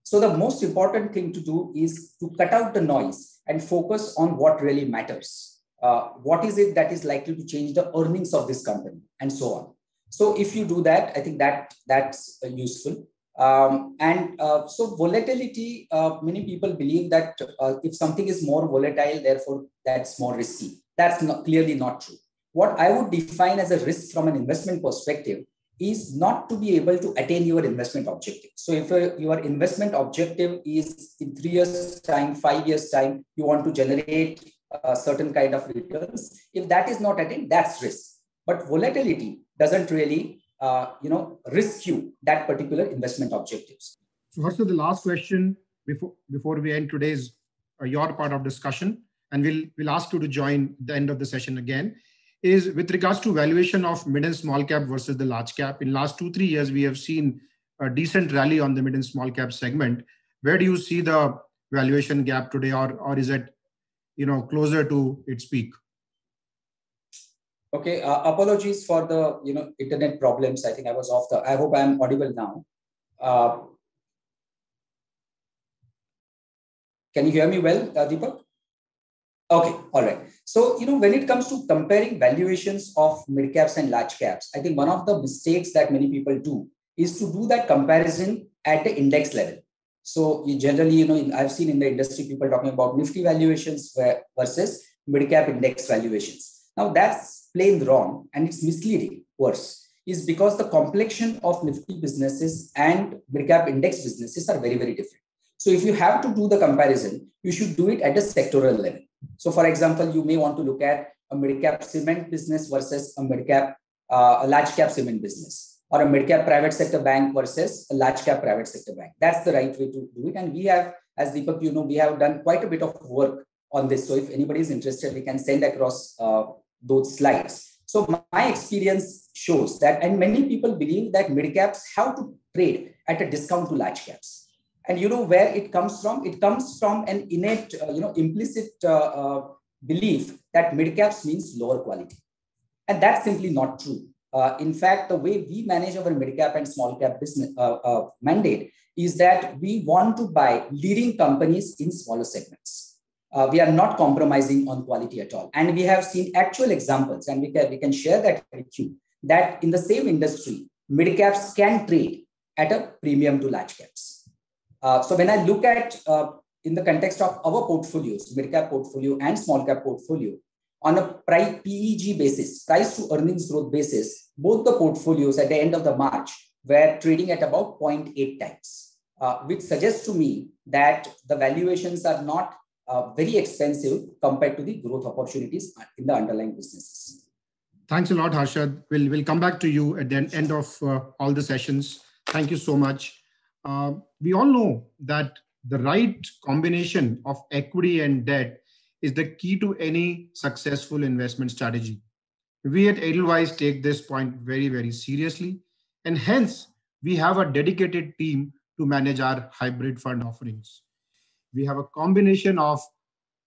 D: So the most important thing to do is to cut out the noise and focus on what really matters. What is it that is likely to change the earnings of this company, and so on. So if you do that, I think that's useful. So volatility, many people believe that if something is more volatile, therefore that's more risky. That's clearly not true. What I would define as a risk from an investment perspective is not to be able to attain your investment objective. So if your investment objective is in 3 years' time, 5 years' time, you want to generate a certain kind of returns. If that is not attained, that's risk. But volatility doesn't really, risk you that particular investment objectives.
C: So what's the last question before we end today's your part of discussion, and we'll ask you to join the end of the session again, is with regards to valuation of mid and small cap versus the large cap. In last 2-3 years, we have seen a decent rally on the mid and small cap segment. Where do you see the valuation gap today, or is it, closer to its peak?
D: Okay, apologies for the internet problems. I think I was off the. I hope I am audible now. Can you hear me well, Deepak? Okay, all right. So when it comes to comparing valuations of mid caps and large caps, I think one of the mistakes that many people do is to do that comparison at the index level. So generally, I've seen in the industry people talking about Nifty valuations versus mid cap index valuations. Now that's plain wrong, and it's misleading. Worse is because the complexion of Nifty businesses and mid cap index businesses are very, very different. So if you have to do the comparison, you should do it at a sectoral level. So for example, you may want to look at a mid cap cement business versus a large cap cement business, or a mid cap private sector bank versus a large cap private sector bank. That's the right way to do it. And we have, as Deepak, we have done quite a bit of work on this. So if anybody is interested, we can send across those slides. So my experience shows that, and many people believe that mid caps have to trade at a discount to large caps. And where it comes from? It comes from an innate, implicit belief that mid caps means lower quality. And that's simply not true. In fact, the way we manage our mid cap and small cap business mandate is that we want to buy leading companies in smaller segments. We are not compromising on quality at all. And we have seen actual examples, and we can share that with you, that in the same industry, mid caps can trade at a premium to large caps. So when I look at, in the context of our portfolios, mid cap portfolio and small cap portfolio, on a PEG basis, price to earnings growth basis, both the portfolios at the end of the March were trading at about 0.8 times, which suggests to me that the valuations are not very expensive compared to the growth opportunities in the underlying businesses.
C: Thanks a lot, Harshad. We'll come back to you at the end of all the sessions. Thank you so much. We all know that the right combination of equity and debt is the key to any successful investment strategy. We at Edelweiss take this point very, very seriously, and hence we have a dedicated team to manage our hybrid fund offerings. We have a combination of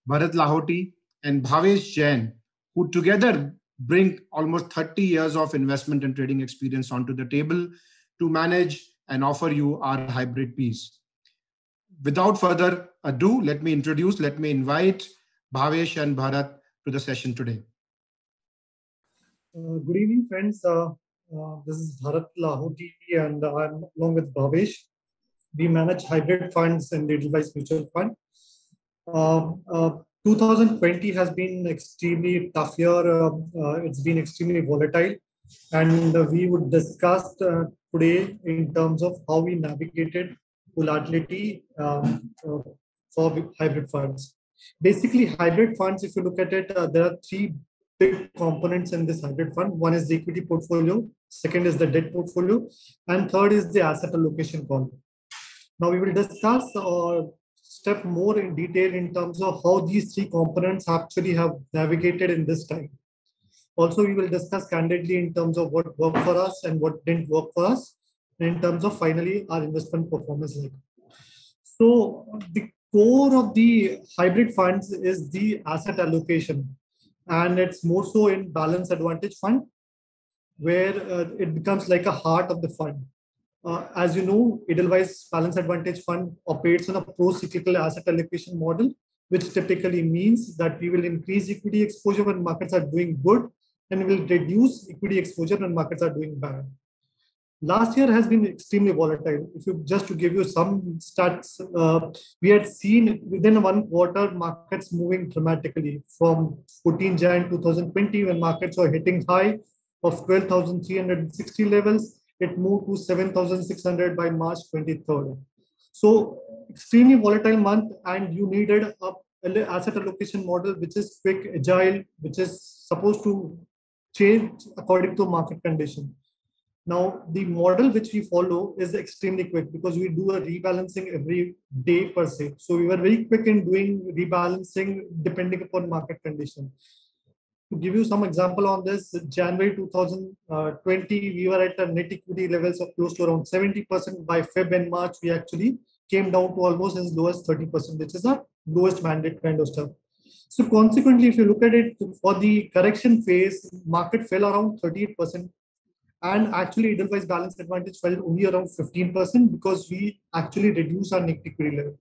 C: Bharat Lahoti and Bhavesh Jain, who together bring almost 30 years of investment and trading experience onto the table to manage and offer you our hybrid piece. Without further ado, let me invite Bhavesh and Bharat to the session today.
E: Good evening, friends. This is Bharat Lahoti, and I'm along with Bhavesh. We manage hybrid funds in the Edelweiss Mutual Fund. 2020 has been extremely tough year. It's been extremely volatile, and we would discuss today in terms of how we navigated volatility for hybrid funds. Basically, hybrid funds, if you look at it, there are three big components in this hybrid fund. One is the equity portfolio, second is the debt portfolio, and third is the asset allocation call. Now we will discuss or step more in detail in terms of how these three components actually have navigated in this time. Also, we will discuss candidly in terms of what worked for us and what didn't work for us, in terms of finally our investment performance. So the core of the hybrid funds is the asset allocation, and it's more so in balance advantage fund, where it becomes like a heart of the fund. As you know, Edelweiss Balance Advantage Fund operates on a pro-cyclical asset allocation model, which typically means that we will increase equity exposure when markets are doing good, and we will reduce equity exposure when markets are doing bad. Last year has been extremely volatile. If you just to give you some stats, we had seen within one quarter markets moving dramatically from 14 Jan 2020, when markets were hitting high of 12,360 levels. It moved to 7,600 by March 23rd. So extremely volatile month, and you needed an asset allocation model which is quick, agile, which is supposed to change according to market condition. Now, the model which we follow is extremely quick because we do a rebalancing every day per se. So we were very quick in doing rebalancing depending upon market condition. To give you some example on this, January 2020, we were at a net equity levels of close to around 70%. By Feb and March, we actually came down to almost as low as 30%, which is our lowest mandate kind of stuff. So consequently, if you look at it for the correction phase, market fell around 38%. And actually, Edelweiss Balance Advantage fell only around 15% because we actually reduced our net equity level.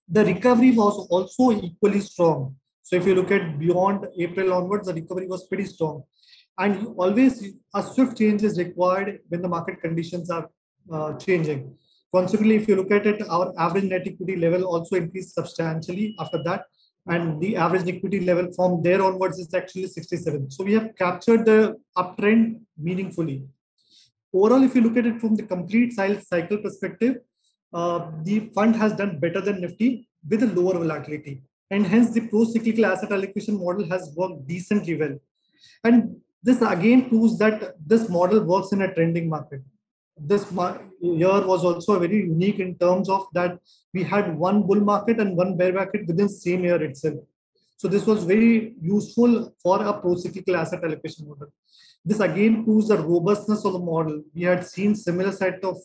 E: The recovery was also equally strong. So if you look at beyond April onwards, the recovery was pretty strong. And always a swift change is required when the market conditions are changing. Consequently, if you look at it, our average net equity level also increased substantially after that. And the average equity level from there onwards is actually 67. So we have captured the uptrend meaningfully. Overall, if you look at it from the complete cycle perspective, the fund has done better than Nifty with a lower volatility. And hence the pro-cyclical asset allocation model has worked decently well. And this again proves that this model works in a trending market. This year was also very unique in terms of that we had one bull market and one bear market within the same year itself. So this was very useful for a pro-cyclical asset allocation model. This again proves the robustness of the model. We had seen similar set of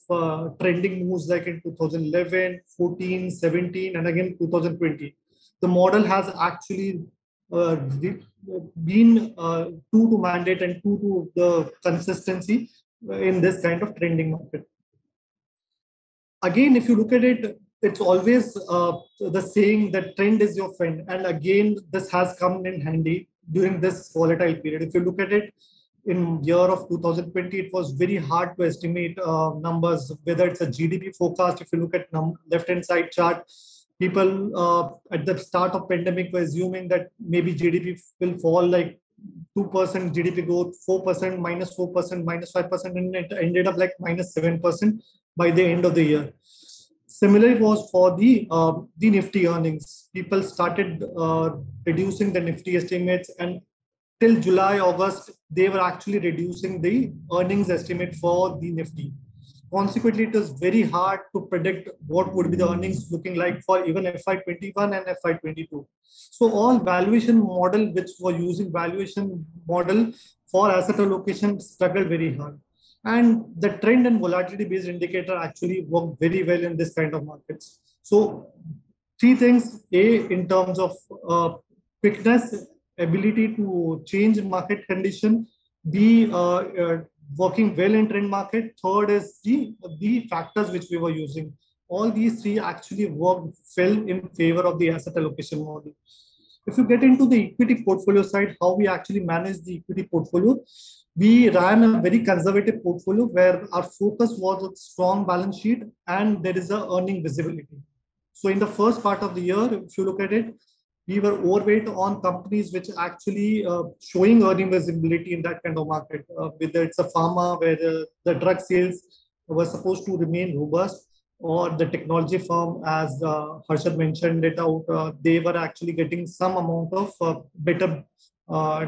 E: trending moves like in 2011, 14, 17, and again 2020. The model has actually been true to mandate and true to the consistency in this kind of trending market. Again, if you look at it, it's always the saying that trend is your friend. And again, this has come in handy during this volatile period. If you look at it in year of 2020, it was very hard to estimate numbers, whether it's a GDP forecast. If you look at left-hand side chart, people at the start of pandemic were assuming that maybe GDP will fall like 2% GDP growth, 4%, -4%, -5%, and it ended up like -7% by the end of the year. Similarly was for the Nifty earnings. People started reducing the Nifty estimates, and till July, August, they were actually reducing the earnings estimate for the Nifty. Consequently, it is very hard to predict what would be the earnings looking like for even FY21 and FY22. So all valuation model which were using valuation model for asset allocation struggled very hard. And the trend and volatility based indicator actually work very well in this kind of markets. So three things: A, in terms of quickness, ability to change market condition; B, working well in trend market; third is the factors which we were using. All these three actually worked well in favor of the asset allocation model. If you get into the equity portfolio side, how we actually manage the equity portfolio, we ran a very conservative portfolio where our focus was on strong balance sheet and there is a earning visibility. So in the first part of the year, if you look at it, we were overweight on companies which actually showing earning visibility in that kind of market. Whether it's a pharma where the drug sales were supposed to remain robust, or the technology firm, as Harshad mentioned it out, they were actually getting some amount of better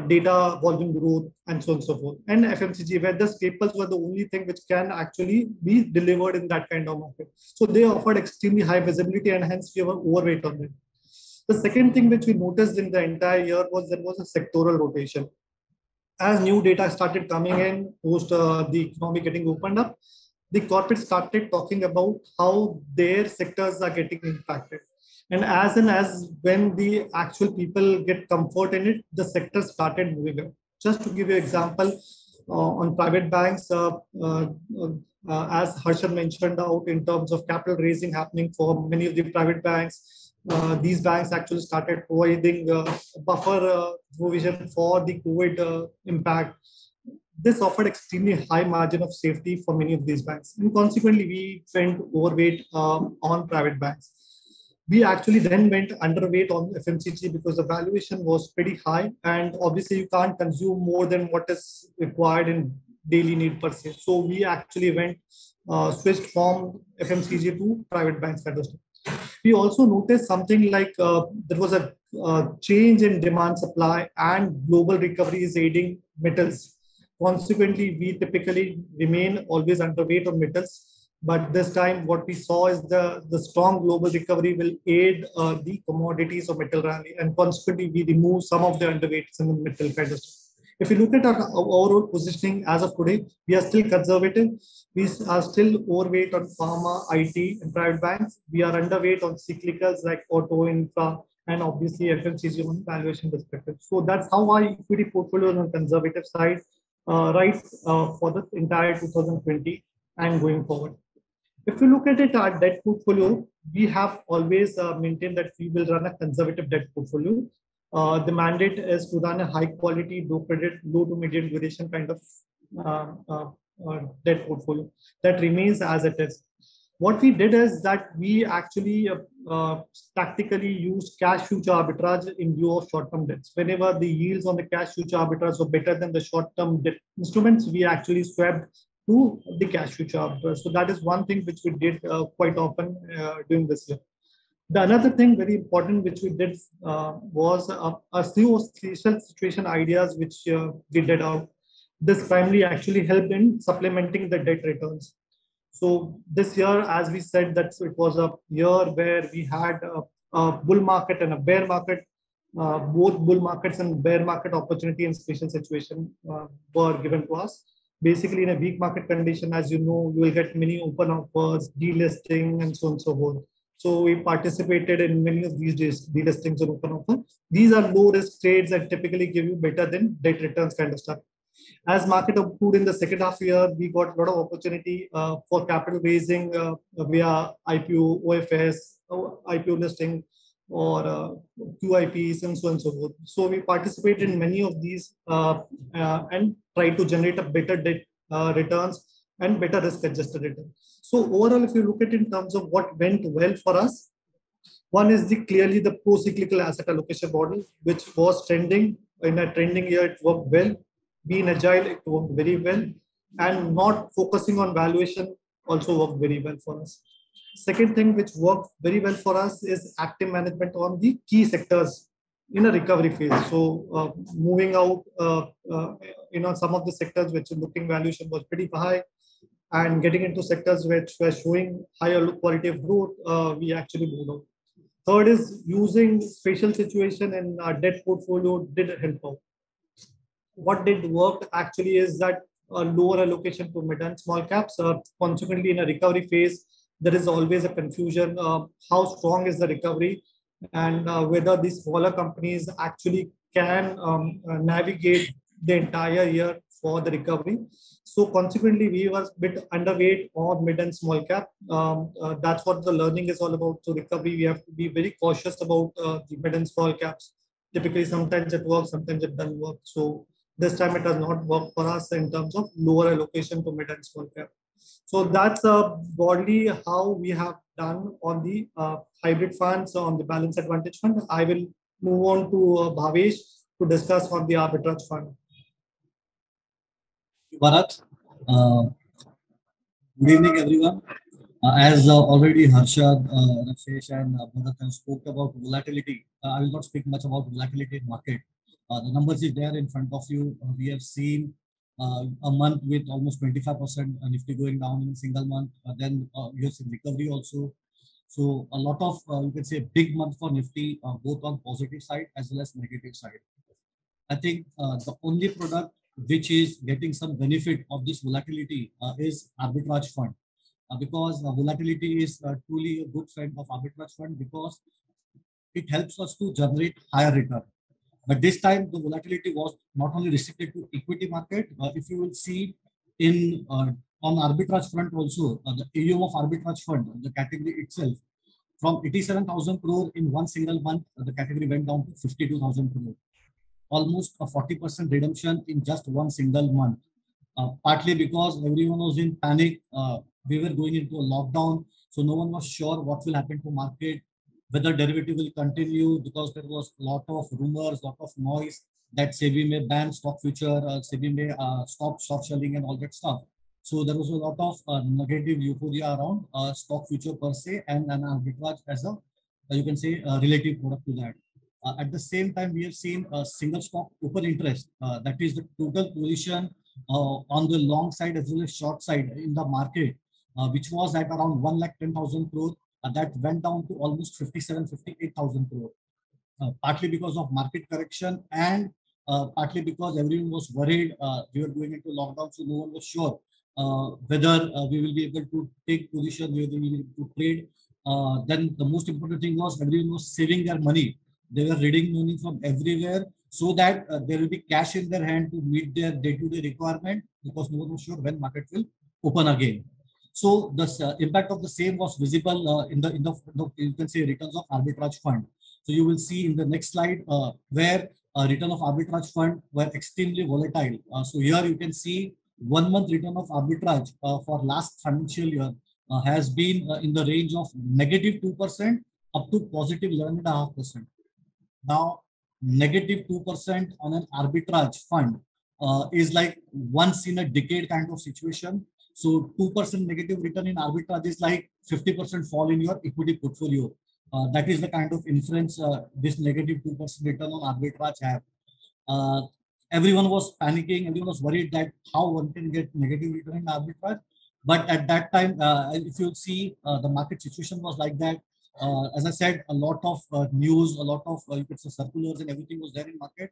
E: data volume growth and so on and so forth. And FMCG, where the staples were the only thing which can actually be delivered in that kind of market. So they offered extremely high visibility and hence we were overweight on them. The second thing which we noticed in the entire year was there was a sectoral rotation. As new data started coming in, post the economy getting opened up, the corporates started talking about how their sectors are getting impacted. And as when the actual people get comfort in it, the sector started moving up. Just to give you an example, on private banks, as Harshad mentioned out in terms of capital raising happening for many of the private banks, these banks actually started providing buffer provision for the COVID impact. This offered extremely high margin of safety for many of these banks. And consequently, we went overweight on private banks. We actually then went underweight on FMCG because the valuation was pretty high. And obviously, you can't consume more than what is required in daily need per se. So we actually went switched from FMCG to private banks. We also noticed something like there was a change in demand supply and global recovery is aiding metals. Consequently, we typically remain always underweight on metals. But this time, what we saw is the strong global recovery will aid the commodities of metal rally. And consequently, we remove some of the underweights in the metal kind of stuff. If you look at our overall positioning as of today, we are still conservative. We are still overweight on pharma, IT, and private banks. We are underweight on cyclicals like auto, infra, and obviously FMCG on valuation perspective. So that's how our equity portfolio on the conservative side for the entire 2020 and going forward. If you look at it, our debt portfolio, we have always maintained that we will run a conservative debt portfolio. The mandate is to run a high quality, low credit, low to medium duration kind of debt portfolio that remains as it is. What we did is that we actually tactically used cash future arbitrage in lieu of short-term debts. Whenever the yields on the cash future arbitrage were better than the short-term debt instruments, we actually swapped to the cash future arbitrage. So that is one thing which we did quite often during this year. The another thing very important which we did was a few special situation ideas which we did out. This primarily actually helped in supplementing the debt returns. So this year, as we said, that it was a year where we had a bull market and a bear market. Both bull markets and bear market opportunity and special situation were given to us. Basically, in a weak market condition, as you know, you will get many open offers, delisting, and so on and so forth. So we participated in many of these delistings or open offers. These are low risk trades that typically give you better than debt returns kind of stuff. As market improved in the second half year, we got a lot of opportunity for capital raising via IPO, OFS, IPO listing, or QIPs, and so on and so forth. So we participated in many of these and tried to generate a better debt returns and better risk-adjusted return. So overall, if you look at it in terms of what went well for us, one is clearly the pro-cyclical asset allocation model, which was trending. In a trending year, it worked well. Being agile, it worked very well. And not focusing on valuation also worked very well for us. Second thing which worked very well for us is active management on the key sectors in a recovery phase. So moving out, some of the sectors which looking valuation was pretty high, and getting into sectors which were showing higher quality of growth, we actually moved out. Third is using spatial situation in our debt portfolio did help out. What did work actually is that a lower allocation to mid and small caps. Consequently, in a recovery phase, there is always a confusion. How strong is the recovery, and whether these smaller companies actually can navigate the entire year for the recovery. So consequently, we were a bit underweight on mid and small cap. That's what the learning is all about. So recovery, we have to be very cautious about the mid and small caps. Typically, sometimes it works, sometimes it doesn't work. So this time it has not worked for us in terms of lower allocation to mid and small cap. So that's broadly how we have done on the hybrid funds on the balance advantage fund. I will move on to Bhavesh to discuss on the arbitrage fund.
F: Bharat, good evening, everyone. As already Harshad, Rashesh, and Bharat have spoke about volatility, I will not speak much about volatility in market. The numbers is there in front of you. We have seen a month with almost 25% Nifty going down in a single month. Then we have seen recovery also. So a lot of, you can say, big month for Nifty, both on positive side as well as negative side. I think the only product which is getting some benefit of this volatility is arbitrage fund. Because volatility is truly a good friend of arbitrage fund because it helps us to generate higher return. But this time the volatility was not only restricted to equity market. If you will see in on arbitrage front also, the AUM of arbitrage fund, the category itself, from 87,000 crore in one single month, the category went down to 52,000 crore. Almost a 40% redemption in just one single month. Partly because everyone was in panic. We were going into a lockdown, so no one was sure what will happen to market, whether derivative will continue, because there was a lot of rumors, lot of noise that SEBI may ban stock future, SEBI may stop stock selling and all that stuff. So there was a lot of negative euphoria around stock future per se and arbitrage as a, you can say, relative product to that. At the same time, we have seen a single stock open interest, that is the total position on the long side as well as short side in the market, which was at around 1,10,000 crore, that went down to almost 58,000 crore. Partly because of market correction and partly because everyone was worried. We were going into lockdown, so no one was sure whether we will be able to take position, whether we will be able to trade. Then the most important thing was everyone was saving their money. They were reading money from everywhere so that there will be cash in their hand to meet their day-to-day requirement, because no one was sure when market will open again. So the impact of the same was visible in the you can say returns of arbitrage fund. So you will see in the next slide where return of arbitrage fund were extremely volatile. So here you can see 1 month return of arbitrage for last financial year has been in the range of -2% up to positive 11.5%. Now, -2% on an arbitrage fund is like once in a decade kind of situation. So 2% negative return in arbitrage is like 50% fall in your equity portfolio. That is the kind of inference this -2% return on arbitrage have. Everyone was panicking. Everyone was worried that how one can get negative return in arbitrage. But at that time, if you see, the market situation was like that. As I said, a lot of news, a lot of you could say circulars and everything was there in market.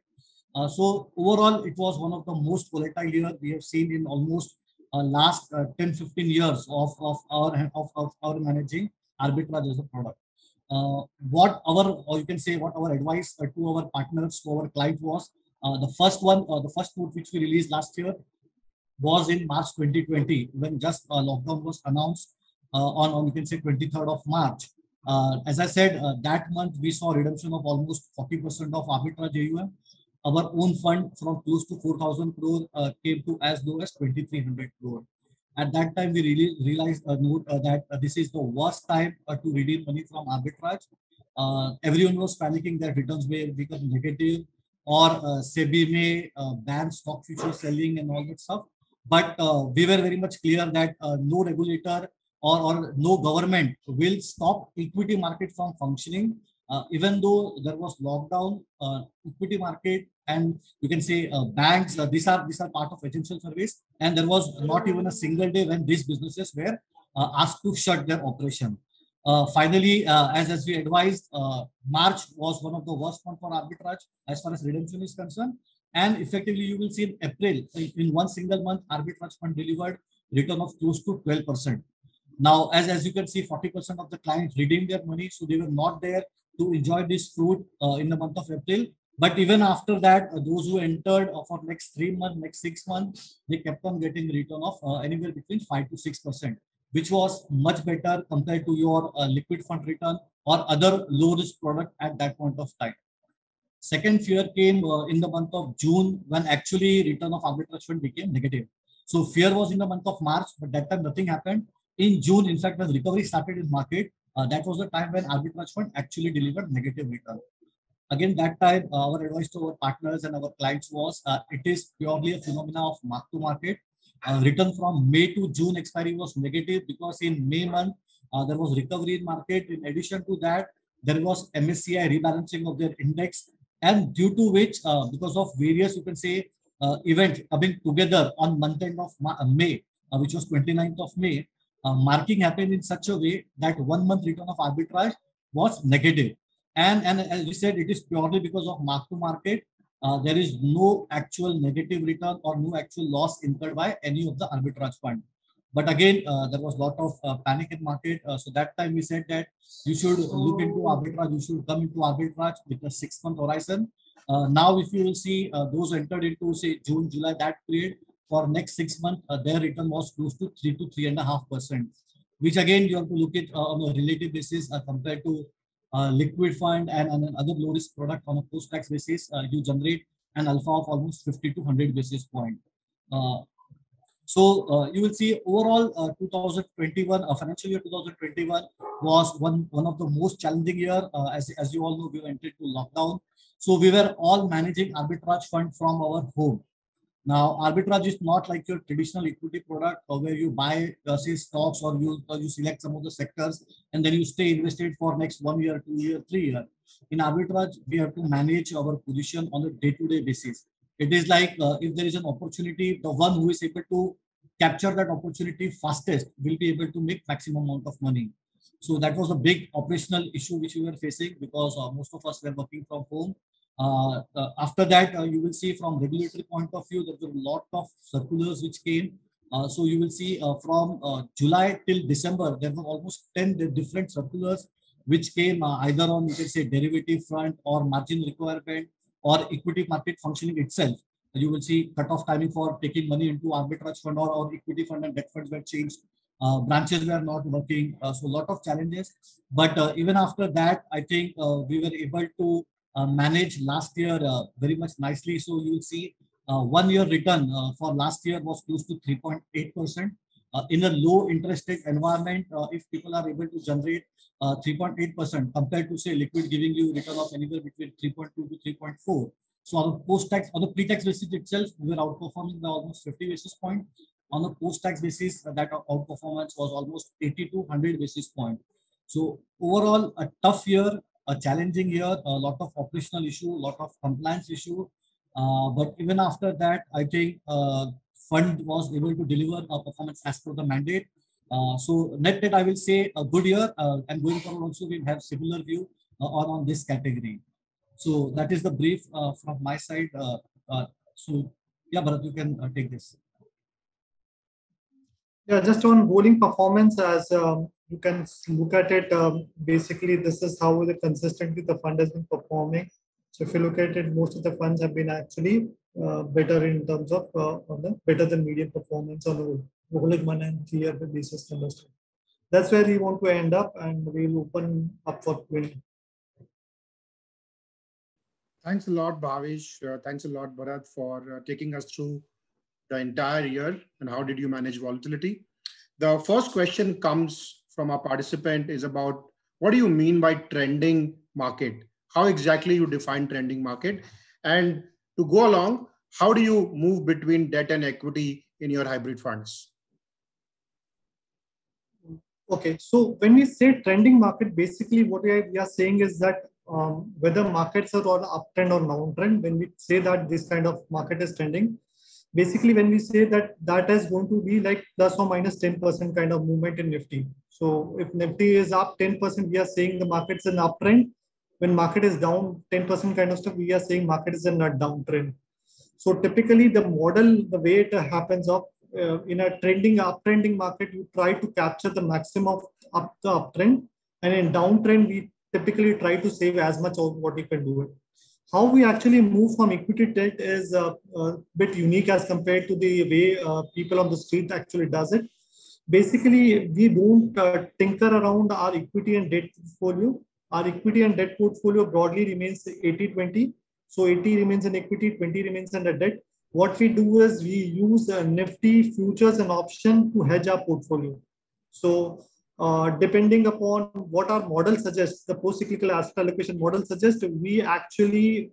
F: So overall, it was one of the most volatile years we have seen in almost last 10-15 years of our managing arbitrage as a product. What our, or you can say what our advice to our partners, to our client was, the first one, the first note which we released last year was in March 2020, when just lockdown was announced on you can say 23rd of March. As I said, that month we saw redemption of almost 40% of arbitrage AUM. Our own fund from close to 4,000 crore came to as low as 2,300 crore. At that time, we really realized that this is the worst time to redeem money from arbitrage. Everyone was panicking that returns may become negative, or SEBI may ban stock future selling and all that stuff. But we were very much clear that no regulator or no government will stop equity market from functioning. Even though there was lockdown, equity market and you can say banks, these are part of essential service, and there was not even a single day when these businesses were asked to shut their operation. Finally, as we advised, March was one of the worst months for arbitrage as far as redemption is concerned, And effectively, you will see in April, in one single month, arbitrage fund delivered return of close to 12%. Now, as you can see, 40% of the clients redeemed their money, so they were not there to enjoy this fruit in the month of April. But even after that, those who entered for next 3 months, next 6 months, they kept on getting return of anywhere between 5 to 6%, which was much better compared to your liquid fund return or other low risk product at that point of time. Second fear came in the month of June, when actually return of arbitrage fund became negative. So fear was in the month of March, but that time nothing happened. In June, in fact, when recovery started in market, that was the time when arbitrage fund actually delivered negative return. Again, that time, our advice to our partners and our clients was, it is purely a phenomena of mark to market. Return from May to June expiry was negative because in May month, there was recovery in market. In addition to that, there was MSCI rebalancing of their index, and due to which, because of various, you can say, events coming together on month end of May, which was 29th of May, marking happened in such a way that 1 month return of arbitrage was negative. And as we said, it is purely because of mark to market. There is no actual negative return or no actual loss incurred by any of the arbitrage fund. But again, there was a lot of panic in market. So that time we said that you should look into arbitrage, you should come into arbitrage with a 6-month horizon. Now, if you will see those entered into, say, June, July, that period, for next 6 months, their return was close to 3 to 3.5%, which again, you have to look at on a relative basis compared to liquid fund and other low risk product. On a post-tax basis, you generate an alpha of almost 50 to 100 basis point. So you will see overall 2021, financial year 2021 was one of the most challenging year. As you all know, we entered to lockdown. So we were all managing arbitrage fund from our home. Now, arbitrage is not like your traditional equity product where you buy, say, stocks, or you select some of the sectors and then you stay invested for next 1 year, 2 year, 3 year. In arbitrage, we have to manage our position on a day-to-day basis. It is like if there is an opportunity, the one who is able to capture that opportunity fastest will be able to make maximum amount of money. So that was a big operational issue which we were facing because most of us were working from home. After that, you will see from regulatory point of view, there were a lot of circulars which came. So you will see from July till December, there were almost 10 different circulars which came either on, you can say, derivative front or margin requirement or equity market functioning itself. You will see cutoff timing for taking money into arbitrage fund or equity fund and debt funds were changed. Branches were not working. So a lot of challenges. But even after that, I think we were able to manage last year very much nicely. So you will see 1 year return for last year was close to 3.8%. In a low interest rate environment, if people are able to generate 3.8% compared to, say, liquid giving you return of anywhere between 3.2 to 3.4. So on a post-tax, on the pre-tax basis itself, we were outperforming by almost 50 basis point. On a post-tax basis, that outperformance was almost 80 to 100 basis point. So overall, a tough year, a challenging year, a lot of operational issue, a lot of compliance issue. But even after that, I think fund was able to deliver a performance as per the mandate. So net, I will say a good year, and going forward also we'll have similar view on this category. So that is the brief from my side. So yeah, Bharat, you can take this.
E: Yeah, just on bowling performance, as you can look at it, basically this is how consistently the fund has been performing. So if you look at it, most of the funds have been actually better in terms of better than median performance on a rolling 1 and 3 year basis. That's where we want to end up, and we'll open up for Q&A.
C: Thanks a lot, Bhavish. Thanks a lot, Bharat, for taking us through the entire year and how did you manage volatility. The first question comes from our participant is about what do you mean by trending market? How exactly you define trending market? And to go along, how do you move between debt and equity in your hybrid funds?
E: Okay, so when we say trending market, basically what we are saying is that whether markets are on uptrend or downtrend, when we say that this kind of market is trending, basically when we say that that is going to be like plus or minus 10% kind of movement in Nifty. So if Nifty is up 10%, we are saying the market's in uptrend. When market is down 10% kind of stuff, we are saying market is in a downtrend. So typically the model, the way it happens of in a uptrending market, you try to capture the maximum of the uptrend, and in downtrend, we typically try to save as much of what you can do it. How we actually move from equity debt is a bit unique as compared to the way people on the street actually does it. Basically, we don't tinker around our equity and debt portfolio. Our equity and debt portfolio broadly remains 80-20. So 80 remains in equity, 20 remains in the debt. What we do is we use Nifty futures and option to hedge our portfolio. So depending upon what our model suggests, the post-cyclical asset allocation model suggests, we actually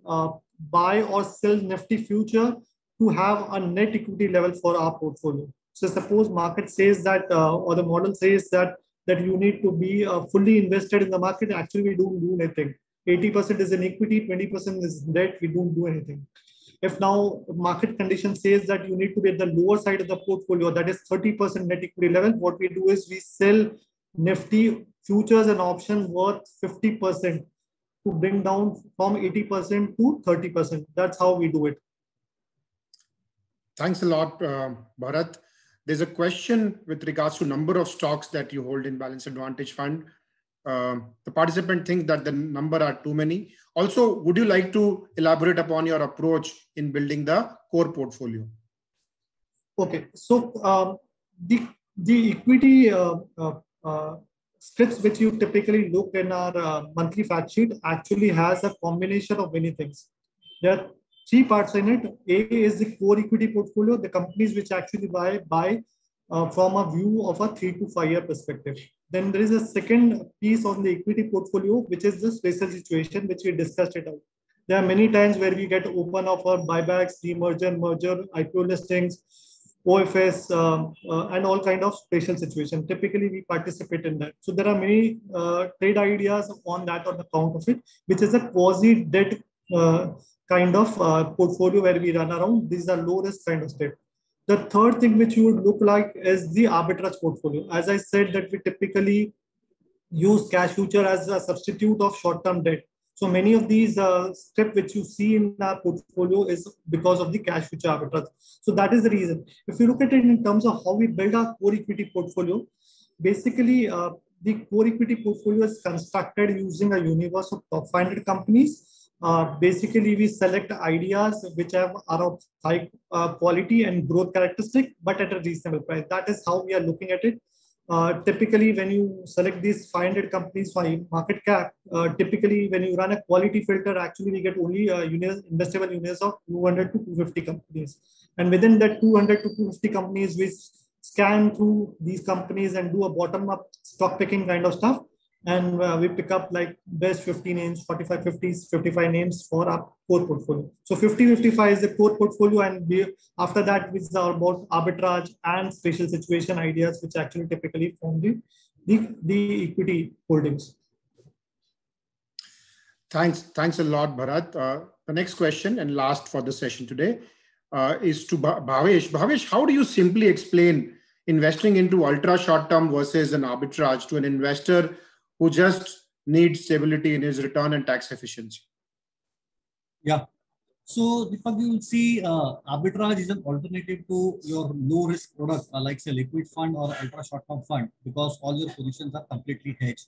E: buy or sell Nifty future to have a net equity level for our portfolio. So suppose market says that, or the model says that you need to be fully invested in the market. Actually, we don't do anything. 80% is in equity, 20% is debt. We don't do anything. If now market condition says that you need to be at the lower side of the portfolio, that is 30% net equity level, what we do is we sell Nifty futures and options worth 50% to bring down from 80% to 30%. That's how we do it.
C: Thanks a lot, Bharat. There's a question with regards to number of stocks that you hold in Balanced Advantage Fund. The participant thinks that the number are too many. Also, would you like to elaborate upon your approach in building the core portfolio?
E: Okay, so the equity scripts which you typically look in our monthly fact sheet actually has a combination of many things. There are 3 parts in it. A is the core equity portfolio, the companies which actually buy from a view of a 3 to 5 year perspective. Then there is a second piece on the equity portfolio, which is the special situation, which we discussed it out. There are many times where we get open offer, buybacks, demerger, merger, IPO listings, OFS, and all kind of special situation. Typically, we participate in that. So there are many trade ideas on that on account of it, which is a quasi-debt kind of portfolio where we run around. These are low-risk kind of step. The third thing which you would look like is the arbitrage portfolio. As I said, that we typically use cash future as a substitute of short-term debt. So many of these steps which you see in our portfolio is because of the cash future arbitrage. So that is the reason. If you look at it in terms of how we build our core equity portfolio, basically the core equity portfolio is constructed using a universe of top 500 companies. Basically, we select ideas which are of high quality and growth characteristic, but at a reasonable price. That is how we are looking at it. Typically, when you select these 500 companies by market cap, typically when you run a quality filter, actually we get only investable units of 200 to 250 companies. And within that 200 to 250 companies, we scan through these companies and do a bottom-up stock picking kind of stuff. And we pick up like best 50 names, 45, 50, 55 names for our core portfolio. So 50, 55 is the core portfolio. And after that, which are about arbitrage and special situation ideas, which actually typically form the equity holdings.
C: Thanks a lot, Bharat. The next question and last for the session today is to Bhavesh. Bhavesh, how do you simply explain investing into ultra short-term versus an arbitrage to an investor who just needs stability in his return and tax efficiency?
F: Yeah. So, Deepak, you will see arbitrage is an alternative to your low-risk product, like say liquid fund or ultra short-term fund, because all your positions are completely hedged.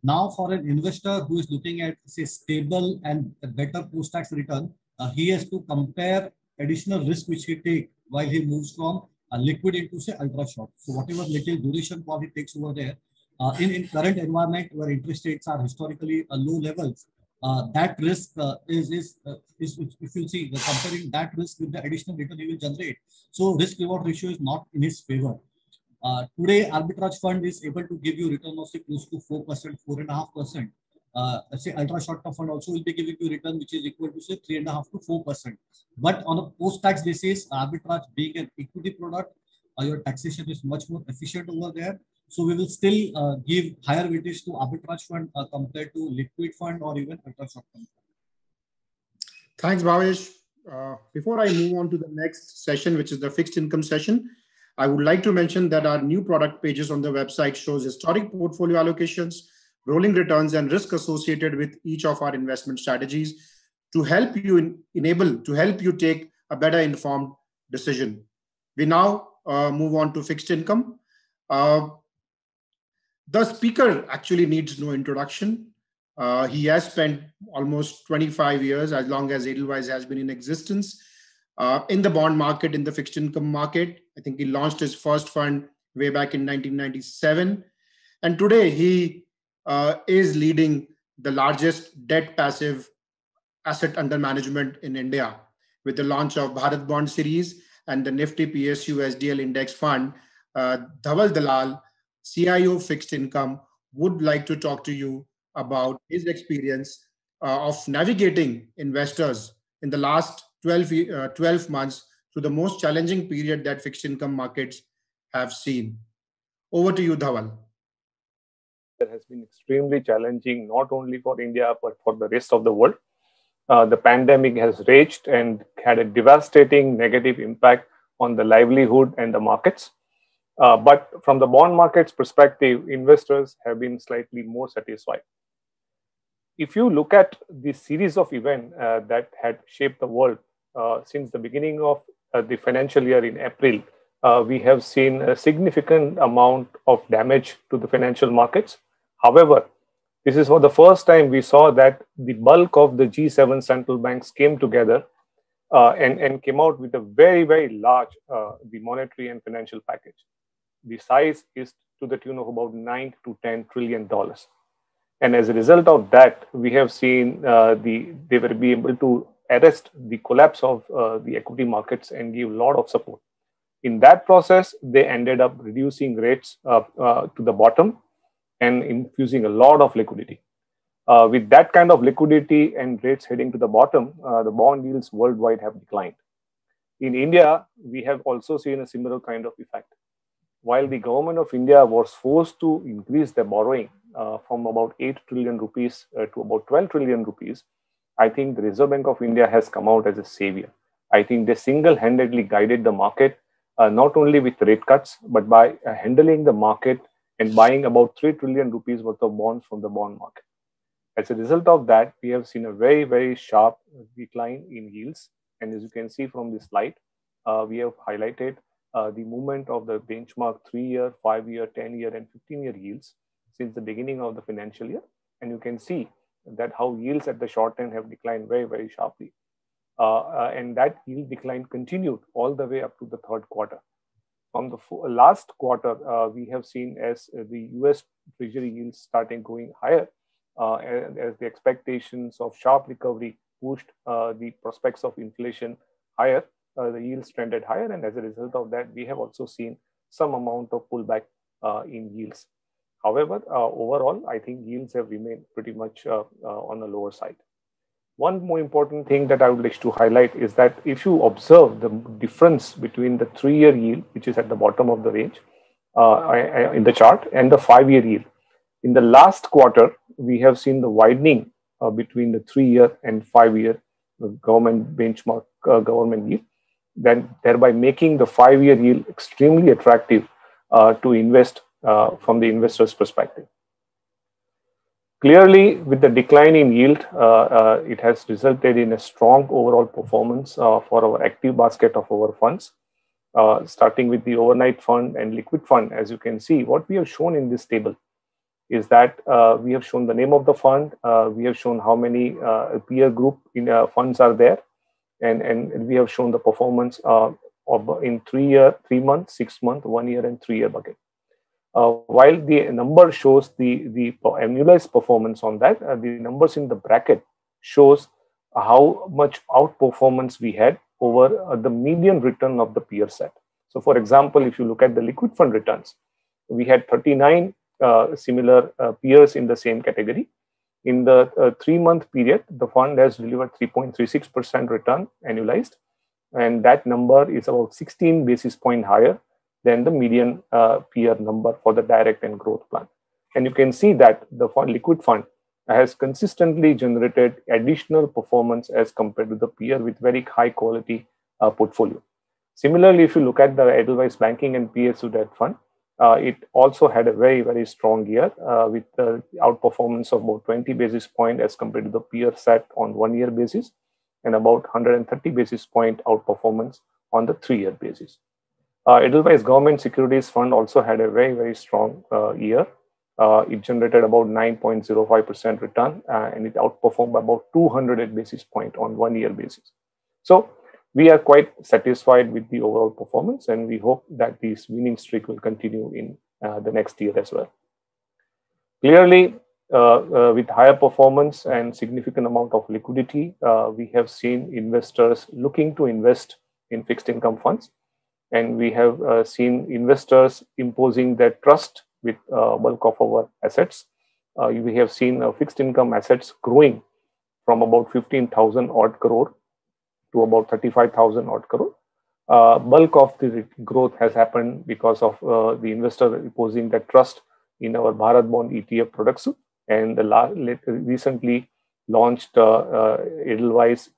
F: Now, for an investor who is looking at say stable and a better post-tax return, he has to compare additional risk which he takes while he moves from liquid into say ultra short. So, whatever little duration call he takes over there, in current environment where interest rates are historically low levels, that risk is if you see comparing that risk with the additional return he will generate. So risk reward ratio is not in his favor. Today, arbitrage fund is able to give you return of say close to 4%, 4.5%. Say ultra short term fund also will be giving you return which is equal to say 3.5 to 4%. But on a post-tax basis, arbitrage being an equity product, your taxation is much more efficient over there. So we will still give higher weightage to arbitrage fund compared to liquid fund or even ultra short term.
C: Thanks, Bhavesh. Before I move on to the next session, which is the fixed income session, I would like to mention that our new product pages on the website shows historic portfolio allocations, rolling returns, and risk associated with each of our investment strategies to help you take a better informed decision. We now move on to fixed income. The speaker actually needs no introduction. He has spent almost 25 years, as long as Edelweiss has been in existence, in the bond market, in the fixed income market. I think he launched his first fund way back in 1997. And today he is leading the largest debt passive asset under management in India with the launch of Bharat Bond Series and the Nifty PSU SDL Index Fund. Dhaval Dalal, CIO Fixed Income, would like to talk to you about his experience of navigating investors in the last 12 months through the most challenging period that fixed income markets have seen. Over to you, Dhaval.
G: That has been extremely challenging, not only for India, but for the rest of the world. The pandemic has raged and had a devastating negative impact on the livelihood and the markets. But from the bond market's perspective, investors have been slightly more satisfied. If you look at the series of events that had shaped the world since the beginning of the financial year in April, we have seen a significant amount of damage to the financial markets. However, this is for the first time we saw that the bulk of the G7 central banks came together and came out with a very, very large the monetary and financial package. The size is to the tune of about $9 to $10 trillion. And as a result of that, we have seen they will be able to arrest the collapse of the equity markets and give a lot of support. In that process, they ended up reducing rates to the bottom and infusing a lot of liquidity. With that kind of liquidity and rates heading to the bottom, the bond yields worldwide have declined. In India, we have also seen a similar kind of effect. While the government of India was forced to increase their borrowing from about 8 trillion rupees to about 12 trillion rupees, I think the Reserve Bank of India has come out as a savior. I think they single-handedly guided the market, not only with rate cuts, but by handling the market and buying about 3 trillion rupees worth of bonds from the bond market. As a result of that, we have seen a very, very sharp decline in yields. And as you can see from this slide, we have highlighted the movement of the benchmark 3-year, 5-year, 10-year, and 15-year yields since the beginning of the financial year. And you can see that how yields at the short end have declined very, very sharply. And that yield decline continued all the way up to the third quarter. From the last quarter, we have seen as the US Treasury yields starting going higher, as the expectations of sharp recovery pushed the prospects of inflation higher, the yields trended higher. And as a result of that, we have also seen some amount of pullback in yields. However, overall, I think yields have remained pretty much on the lower side. One more important thing that I would like to highlight is that if you observe the difference between the 3-year yield, which is at the bottom of the range in the chart, and the 5-year yield, in the last quarter, we have seen the widening between the 3-year and 5-year government benchmark government yield, then thereby making the 5-year yield extremely attractive to invest from the investor's perspective. Clearly, with the decline in yield, it has resulted in a strong overall performance for our active basket of our funds, starting with the overnight fund and liquid fund. As you can see, what we have shown in this table is that we have shown the name of the fund, we have shown how many peer group funds are there, and we have shown the performance in 3-year, 3 months, 6 month, 1 year, and 3-year bucket. While the number shows the annualized performance on that, the numbers in the bracket shows how much outperformance we had over the median return of the peer set. So for example, if you look at the liquid fund returns, we had 39 similar peers in the same category. In the 3-month period, the fund has delivered 3.36% return annualized, and that number is about 16 basis points higher than the median peer number for the direct and growth plan. And you can see that the liquid fund has consistently generated additional performance as compared to the peer with very high quality portfolio. Similarly, if you look at the Edelweiss Banking and PSU Debt Fund, it also had a very, very strong year with the outperformance of about 20 basis points as compared to the peer set on 1-year basis, and about 130 basis point outperformance on the 3-year basis. Edelweiss Government Securities Fund also had a very, very strong year. It generated about 9.05% return, and it outperformed by about 200 basis point on 1-year basis. So we are quite satisfied with the overall performance, and we hope that this winning streak will continue in the next year as well. Clearly, with higher performance and significant amount of liquidity, we have seen investors looking to invest in fixed income funds. And we have seen investors imposing their trust with bulk of our assets. We have seen fixed income assets growing from about 15,000 odd crore to about 35,000 odd crore. Bulk of the growth has happened because of the investor imposing their trust in our Bharat Bond ETF products, and the recently launched Edelweiss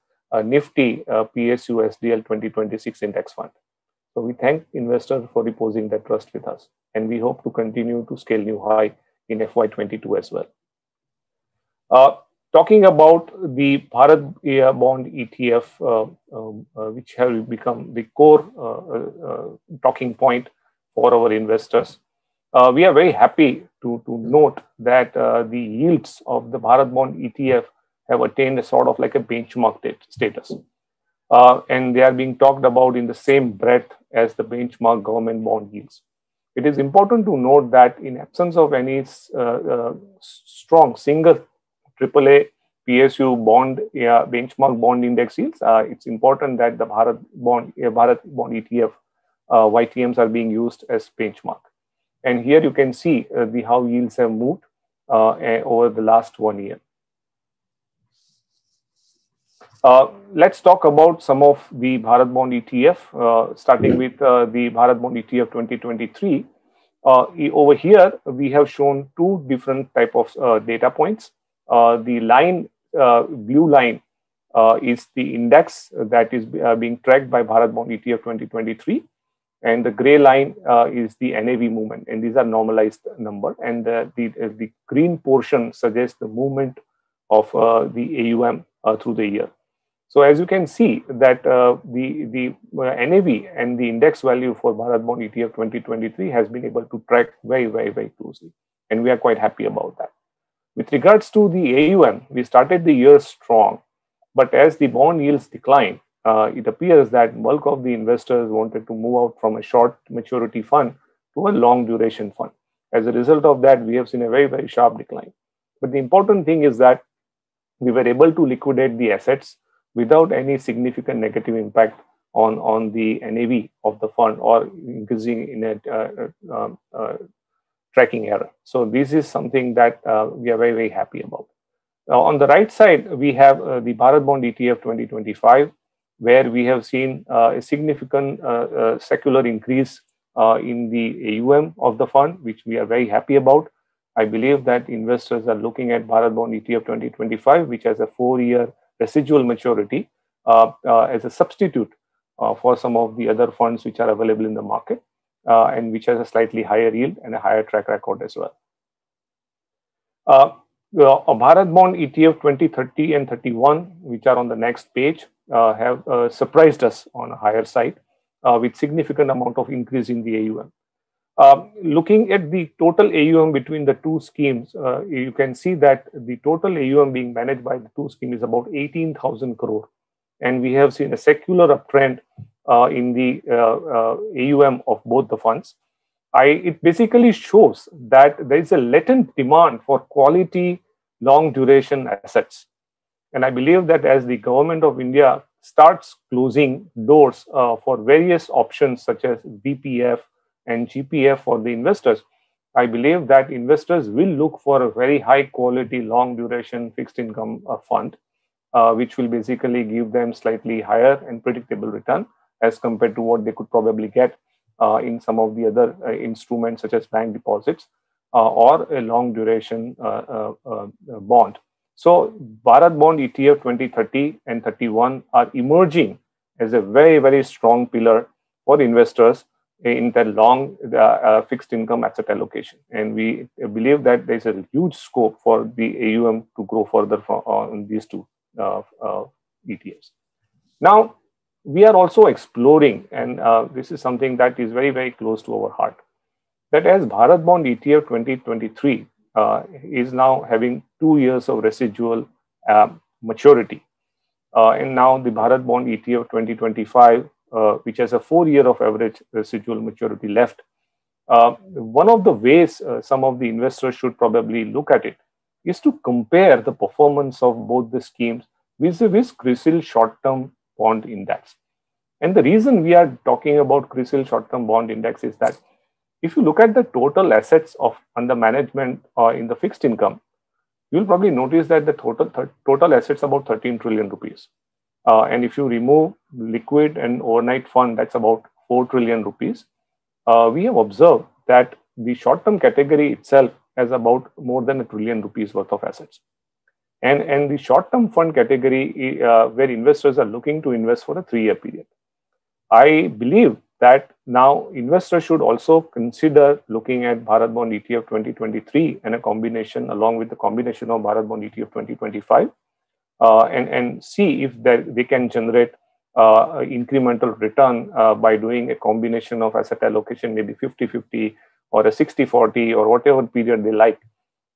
G: Nifty PSU SDL 2026 Index Fund. So we thank investors for reposing their trust with us, and we hope to continue to scale new high in FY22 as well. Talking about the Bharat Bond ETF, which have become the core talking point for our investors, we are very happy to note that the yields of the Bharat Bond ETF have attained a sort of like a benchmark status. And they are being talked about in the same breadth as the benchmark government bond yields. It is important to note that in absence of any strong single AAA PSU bond benchmark bond index yields, it's important that the Bharat Bond ETF YTMs are being used as benchmark. And here you can see how yields have moved over the last 1 year. Let's talk about some of the Bharat Bond ETF, starting with the Bharat Bond ETF 2023. Over here, we have shown two different type of data points. The line, blue line, is the index that is being tracked by Bharat Bond ETF 2023. And the gray line is the NAV movement, and these are normalized number. And the green portion suggests the movement of the AUM through the year. So as you can see that the NAV and the index value for Bharat Bond ETF 2023 has been able to track very, very, very closely. And we are quite happy about that. With regards to the AUM, we started the year strong, but as the bond yields decline, it appears that bulk of the investors wanted to move out from a short maturity fund to a long duration fund. As a result of that, we have seen a very, very sharp decline. But the important thing is that we were able to liquidate the assets without any significant negative impact on the NAV of the fund or increasing in a tracking error. So this is something that we are very, very happy about. On the right side, we have the Bharat Bond ETF 2025, where we have seen a significant secular increase in the AUM of the fund, which we are very happy about. I believe that investors are looking at Bharat Bond ETF 2025, which has a 4-year residual maturity as a substitute for some of the other funds which are available in the market and which has a slightly higher yield and a higher track record as well. Bharat Bond ETF 2030 and 31, which are on the next page, have surprised us on a higher side with significant amount of increase in the AUM. Looking at the total AUM between the two schemes, you can see that the total AUM being managed by the two schemes is about 18,000 crore. And we have seen a secular uptrend in the AUM of both the funds. It basically shows that there is a latent demand for quality, long duration assets. And I believe that as the government of India starts closing doors for various options such as BPF and GPF for the investors, I believe that investors will look for a very high quality, long duration fixed income fund, which will basically give them slightly higher and predictable return as compared to what they could probably get in some of the other instruments such as bank deposits or a long duration bond. So Bharat Bond ETF 2030 and 31 are emerging as a very, very strong pillar for investors in the long fixed income asset allocation. And we believe that there's a huge scope for the AUM to grow further on these two ETFs. Now, we are also exploring, and this is something that is very, very close to our heart, that as Bharat Bond ETF 2023 is now having 2 years of residual maturity. And now the Bharat Bond ETF 2025, which has a 4-year of average residual maturity left. One of the ways some of the investors should probably look at it is to compare the performance of both the schemes vis-a-vis CRISIL short-term bond index. And the reason we are talking about CRISIL short-term bond index is that if you look at the total assets of under management in the fixed income, you'll probably notice that the total assets about 13 trillion rupees. And if you remove liquid and overnight fund, that's about 4 trillion rupees. We have observed that the short-term category itself has about more than 1 trillion rupees worth of assets. And the short-term fund category where investors are looking to invest for a 3-year period. I believe that now investors should also consider looking at Bharat Bond ETF 2023 and a combination along with the combination of Bharat Bond ETF 2025 and see if they can generate incremental return by doing a combination of asset allocation, maybe 50-50 or a 60-40 or whatever period they like.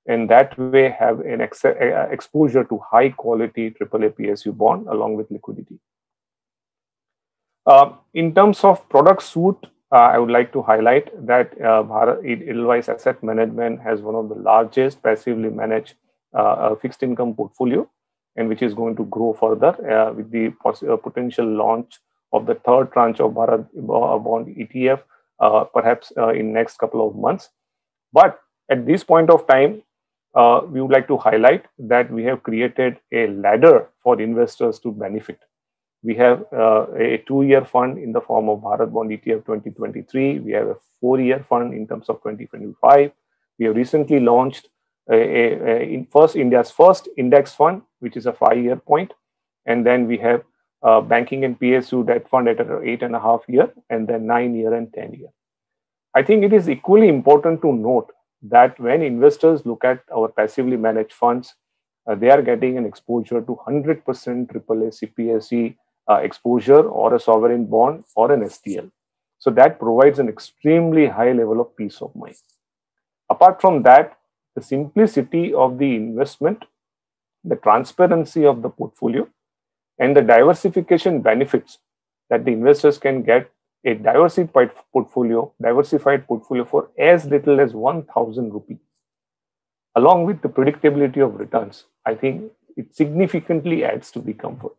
G: And that way have an exposure to high quality AAA PSU bond along with liquidity. In terms of product suite, I would like to highlight that Edelweiss Asset Management has one of the largest passively managed fixed income portfolio, and which is going to grow further with the potential launch of the 3rd tranche of Bharat Bond ETF, perhaps in next couple of months. But at this point of time, we would like to highlight that we have created a ladder for investors to benefit. We have a 2-year fund in the form of Bharat Bond ETF 2023. We have a 4-year fund in terms of 2025. We have recently launched India's first index fund, which is a 5-year point. And then we have banking and PSU debt fund at 8.5 year, and then 9-year and 10-year. I think it is equally important to note that when investors look at our passively managed funds, they are getting an exposure to 100% AAA CPSE exposure or a sovereign bond or an STL. So that provides an extremely high level of peace of mind. Apart from that, the simplicity of the investment, the transparency of the portfolio, and the diversification benefits that the investors can get a diversified portfolio for as little as 1,000 rupees, along with the predictability of returns. I think it significantly adds to the comfort.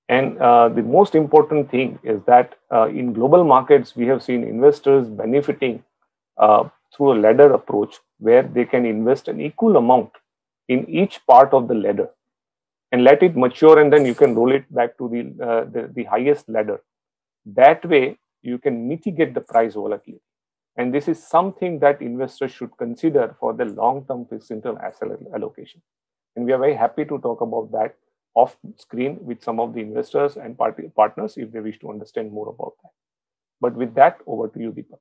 G: And the most important thing is that in global markets, we have seen investors benefiting through a ladder approach where they can invest an equal amount in each part of the ladder and let it mature, and then you can roll it back to the highest ladder. That way, you can mitigate the price volatility. And this is something that investors should consider for the long-term fixed income asset allocation. And we are very happy to talk about that off screen with some of the investors and partners if they wish to understand more about that. But with that, over to you, Deepak.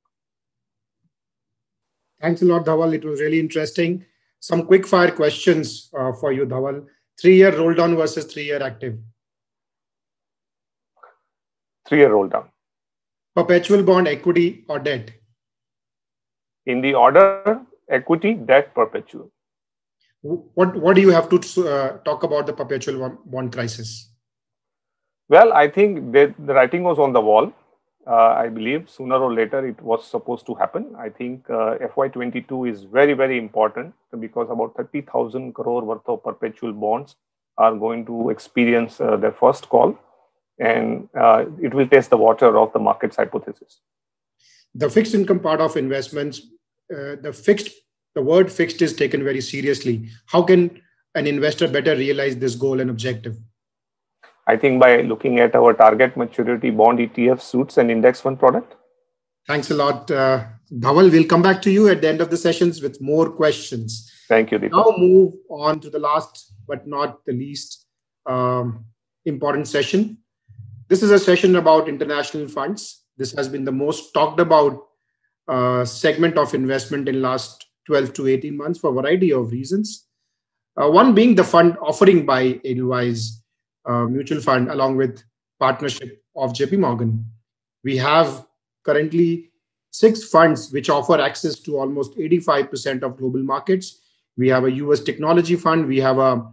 C: Thanks a lot, Dhaval. It was really interesting. Some quick fire questions for you, Dhaval. 3-year roll down versus 3-year active.
G: 3-year roll down.
C: Perpetual bond, equity or debt?
G: In the order, equity, debt, perpetual.
C: What do you have to talk about the perpetual bond crisis?
G: Well, I think the writing was on the wall. I believe sooner or later it was supposed to happen. I think FY22 is very, very important because about 30,000 crore worth of perpetual bonds are going to experience their first call, and it will test the water of the market's hypothesis.
C: The fixed income part of investments, the word fixed is taken very seriously. How can an investor better realize this goal and objective?
G: I think by looking at our target maturity bond ETF suits and index fund product.
C: Thanks a lot. Dhaval, we'll come back to you at the end of the sessions with more questions.
G: Thank you, Deepak.
C: Now move on to the last but not the least important session. This is a session about international funds. This has been the most talked about segment of investment in last 12 to 18 months for a variety of reasons. One being the fund offering by Edelweiss. mutual fund along with partnership of JP Morgan. We have currently 6 funds which offer access to almost 85% of global markets. We have a US technology fund, we have a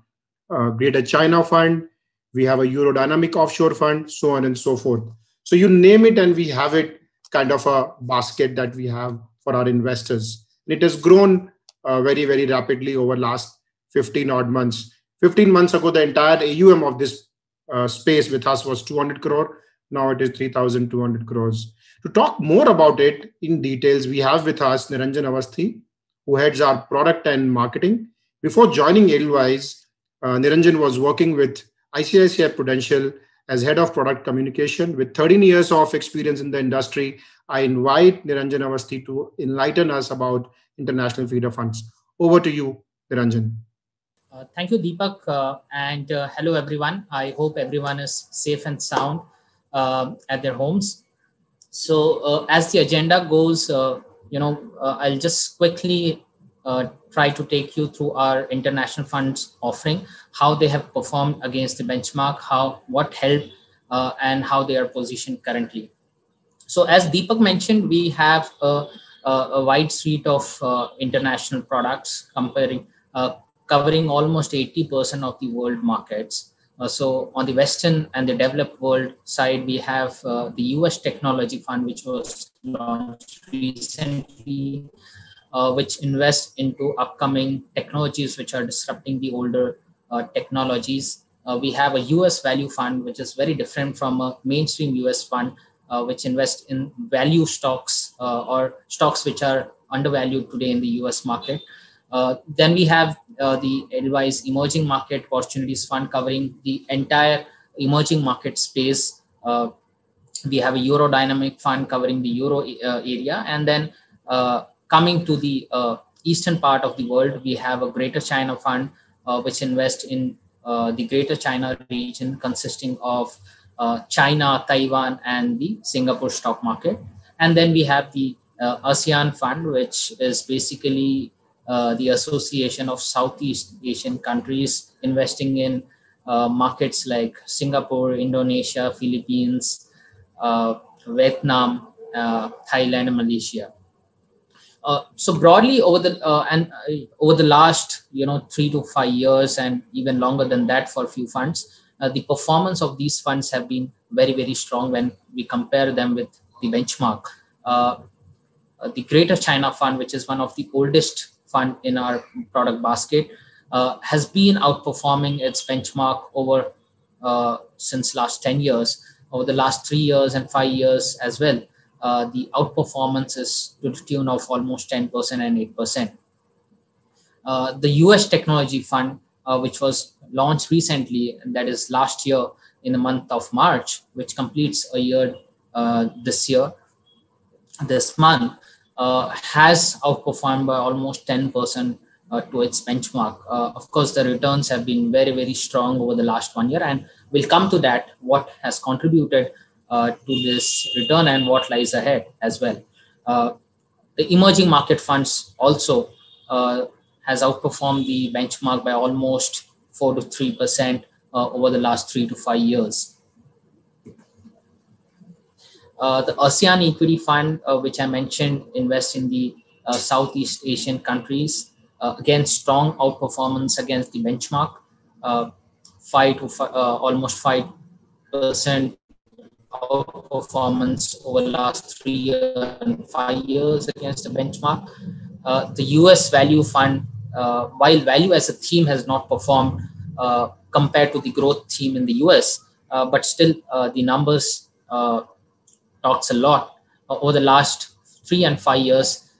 C: Greater China fund, we have a Eurodynamic offshore fund, so on and so forth. So you name it and we have it, kind of a basket that we have for our investors. It has grown very, very rapidly over last 15 odd months. 15 months ago, the entire AUM of this space with us was 200 crore. Now it is 3,200 crores. To talk more about it in details, we have with us Niranjan Awasthi, who heads our product and marketing. Before joining Edelweiss, Niranjan was working with ICICI Prudential as head of product communication. With 13 years of experience in the industry, I invite Niranjan Awasthi to enlighten us about international feeder funds. Over to you, Niranjan.
H: Thank you, Deepak, and hello, everyone. I hope everyone is safe and sound at their homes. So as the agenda goes, I'll just quickly try to take you through our international funds offering, how they have performed against the benchmark, what helped, and how they are positioned currently. So as Deepak mentioned, we have a wide suite of international products covering almost 80% of the world markets. So on the Western and the developed world side, we have the US Technology Fund, which was launched recently, which invests into upcoming technologies which are disrupting the older technologies. We have a US Value Fund, which is very different from a mainstream US fund, which invests in value stocks or stocks which are undervalued today in the US market. Then we have the Edelweiss Emerging Market Opportunities Fund, covering the entire emerging market space. We have a Eurodynamic Fund covering the Euro area. And then coming to the eastern part of the world, we have a Greater China Fund, which invests in the Greater China region, consisting of China, Taiwan, and the Singapore stock market. And then we have the ASEAN Fund, which is basically the association of Southeast Asian countries investing in markets like Singapore, Indonesia, Philippines, Vietnam, Thailand, and Malaysia. So broadly, over the last 3 to 5 years, and even longer than that for a few funds, the performance of these funds have been very, very strong when we compare them with the benchmark. The Greater China Fund, which is one of the oldest fund in our product basket, has been outperforming its benchmark over since last 10 years. Over the last 3 years and 5 years as well, the outperformance is to the tune of almost 10% and 8%. The US Technology Fund, which was launched recently, and that is last year in the month of March, which completes a year this month, has outperformed by almost 10% to its benchmark. Of course, the returns have been very, very strong over the last 1 year, and we'll come to that, what has contributed to this return and what lies ahead as well. The emerging market funds also has outperformed the benchmark by almost 4 to 3% over the last 3 to 5 years. The ASEAN Equity Fund, which I mentioned, invests in the Southeast Asian countries. Again, strong outperformance against the benchmark, almost 5% outperformance over the last 3 years and 5 years against the benchmark. The US Value Fund, while value as a theme has not performed compared to the growth theme in the US, but still the numbers talks a lot. Over the last 3 and 5 years,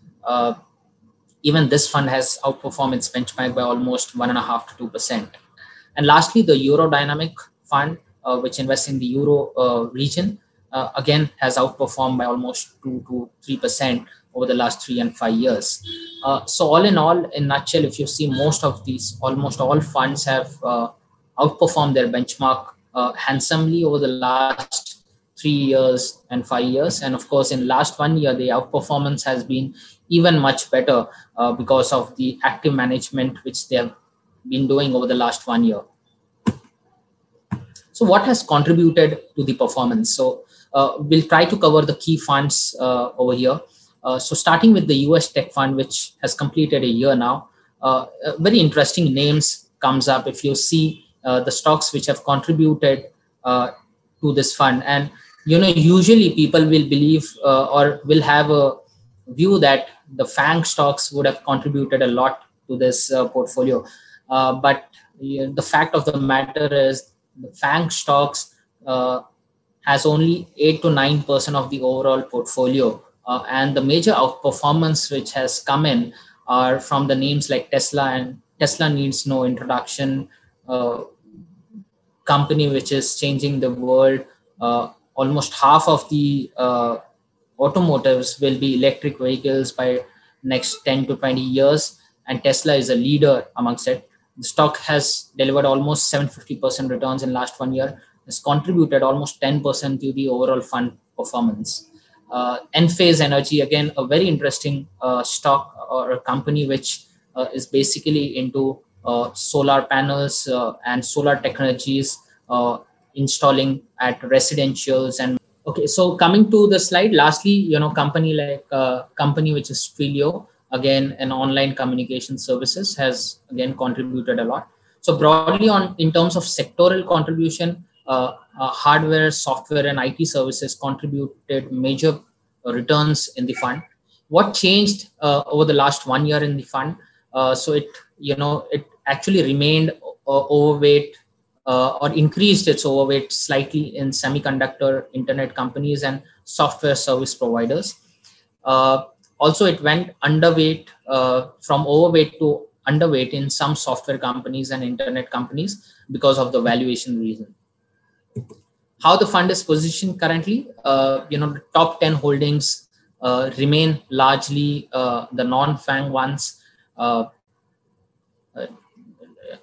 H: even this fund has outperformed its benchmark by almost 1.5 to 2%. And lastly, the Eurodynamic Fund, which invests in the Euro region, again has outperformed by almost 2 to 3% over the last 3 and 5 years. So all in all, in a nutshell, if you see, almost all funds have outperformed their benchmark handsomely over the last 3 years and 5 years. And of course, in last 1 year, the outperformance has been even much better because of the active management which they have been doing over the last 1 year. So what has contributed to the performance? So we'll try to cover the key funds over here. So starting with the US Tech Fund, which has completed a year now, very interesting names comes up if you see the stocks which have contributed to this fund. And usually people will believe or will have a view that the FANG stocks would have contributed a lot to this portfolio. But the fact of the matter is the FANG stocks has only 8 to 9% of the overall portfolio. And the major outperformance which has come in are from the names like Tesla, and Tesla needs no introduction. Company which is changing the world. Almost half of the automotives will be electric vehicles by next 10 to 20 years, and Tesla is a leader amongst it. The stock has delivered almost 750% returns in last 1 year. It's contributed almost 10% to the overall fund performance. Enphase Energy, again, a very interesting stock or a company which is basically into solar panels and solar technologies installing at residentials. And okay, so coming to the slide, lastly, company which is Twilio, again, an online communication services, has again contributed a lot. So broadly in terms of sectoral contribution, hardware, software, and IT services contributed major returns in the fund. What changed over the last 1 year in the fund? So it actually remained overweight or increased its overweight slightly in semiconductor, internet companies, and software service providers. Also, it went underweight from overweight to underweight in some software companies and internet companies because of the valuation reason. How the fund is positioned currently, the top 10 holdings remain largely the non-FANG ones.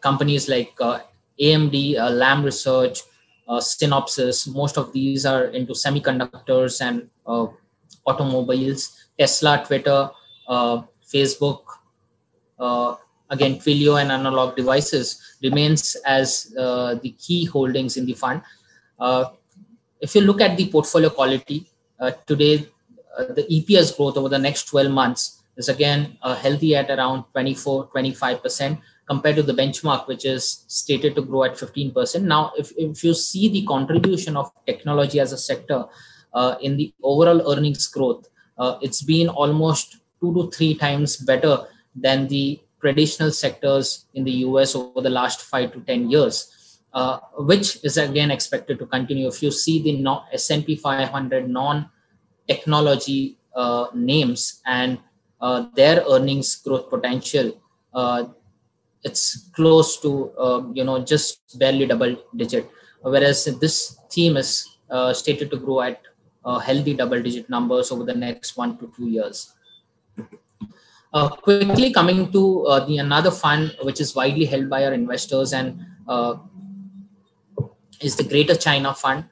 H: Companies like AMD, Lam Research, Synopsys, most of these are into semiconductors and automobiles. Tesla, Twitter, Facebook, again, Twilio and Analog Devices remains as the key holdings in the fund. If you look at the portfolio quality, today, the EPS growth over the next 12 months is again healthy at around 24-25% compared to the benchmark, which is stated to grow at 15%. Now, if you see the contribution of technology as a sector in the overall earnings growth, it's been almost 2 to 3 times better than the traditional sectors in the US over the last 5 to 10 years, which is again expected to continue. If you see the S&P 500 non-technology names and their earnings growth potential, it's close to just barely double digit, whereas this theme is stated to grow at healthy double digit numbers over the next 1 to 2 years. Quickly coming to another fund which is widely held by our investors and is the Greater China Fund.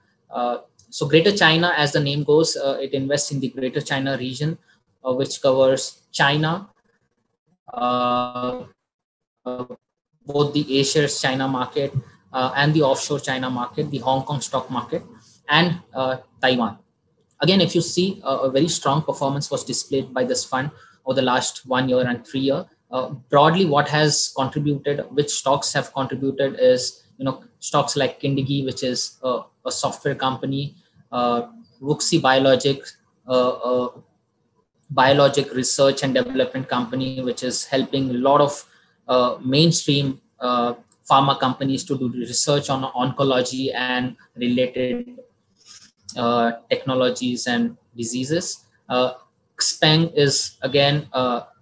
H: So Greater China, as the name goes, it invests in the Greater China region, which covers China, both the A-shares China market and the offshore China market, the Hong Kong stock market, and Taiwan. Again, if you see, a very strong performance was displayed by this fund over the last 1 year and 3 years. Broadly, what has contributed, which stocks have contributed is, stocks like Kindigi, which is a software company, Wuxi Biologics, biologic research and development company, which is helping a lot of mainstream pharma companies to do research on oncology and related technologies and diseases. Xpeng is again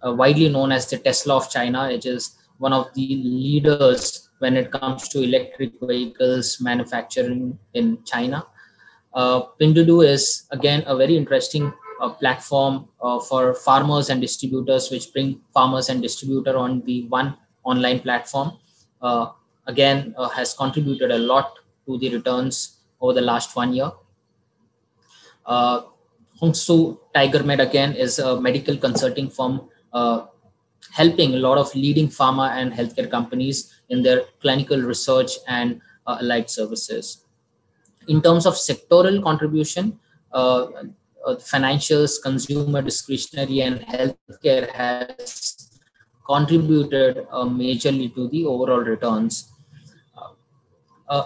H: widely known as the Tesla of China. It is one of the leaders when it comes to electric vehicles manufacturing in China. Pinduoduo is again a very interesting platform for farmers and distributors, which bring farmers and distributor on the one online platform. Again, has contributed a lot to the returns over the last 1 year. Hongsu TigerMed again is a medical consulting firm helping a lot of leading pharma and healthcare companies in their clinical research and allied services. In terms of sectoral contribution, financials, consumer discretionary, and healthcare has contributed majorly to the overall returns.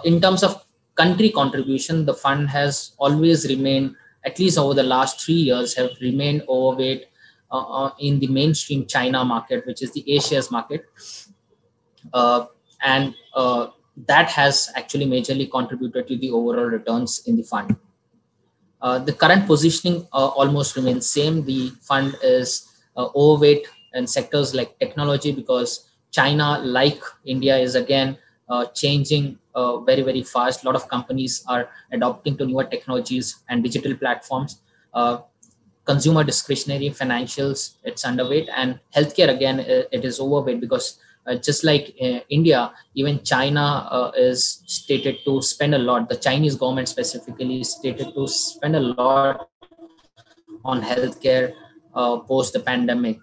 H: In terms of country contribution, the fund has always remained, at least over the last 3 years, have remained overweight in the mainstream China market, which is the A-shares market. And that has actually majorly contributed to the overall returns in the fund. The current positioning almost remains same. The fund is overweight in sectors like technology, because China, like India, is again changing very, very fast. A lot of companies are adopting to newer technologies and digital platforms. Consumer discretionary, financials, it's underweight, and healthcare, again, it is overweight, because just like India, even China is stated to spend a lot. The Chinese government specifically is stated to spend a lot on healthcare post the pandemic.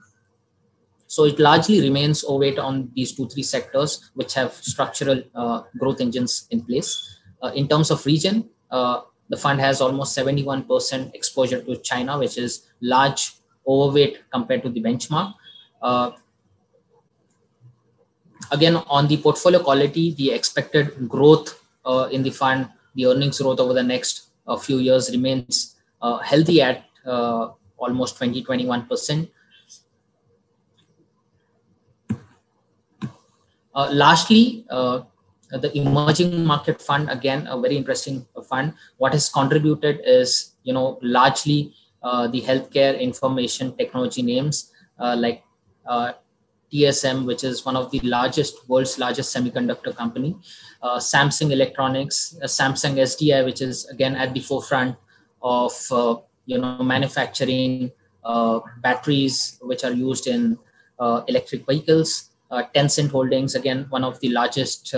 H: So it largely remains overweight on these 2-3 sectors, which have structural growth engines in place. In terms of region, the fund has almost 71% exposure to China, which is large overweight compared to the benchmark. Again, on the portfolio quality, the expected growth in the fund, the earnings growth over the next few years remains healthy at almost 20-21%. Lastly, the emerging market fund, again, a very interesting fund. What has contributed is, largely the healthcare information technology names like TSM, which is one of the world's largest semiconductor company, Samsung Electronics, Samsung SDI, which is again at the forefront of manufacturing batteries which are used in electric vehicles. Tencent Holdings, again, one of the largest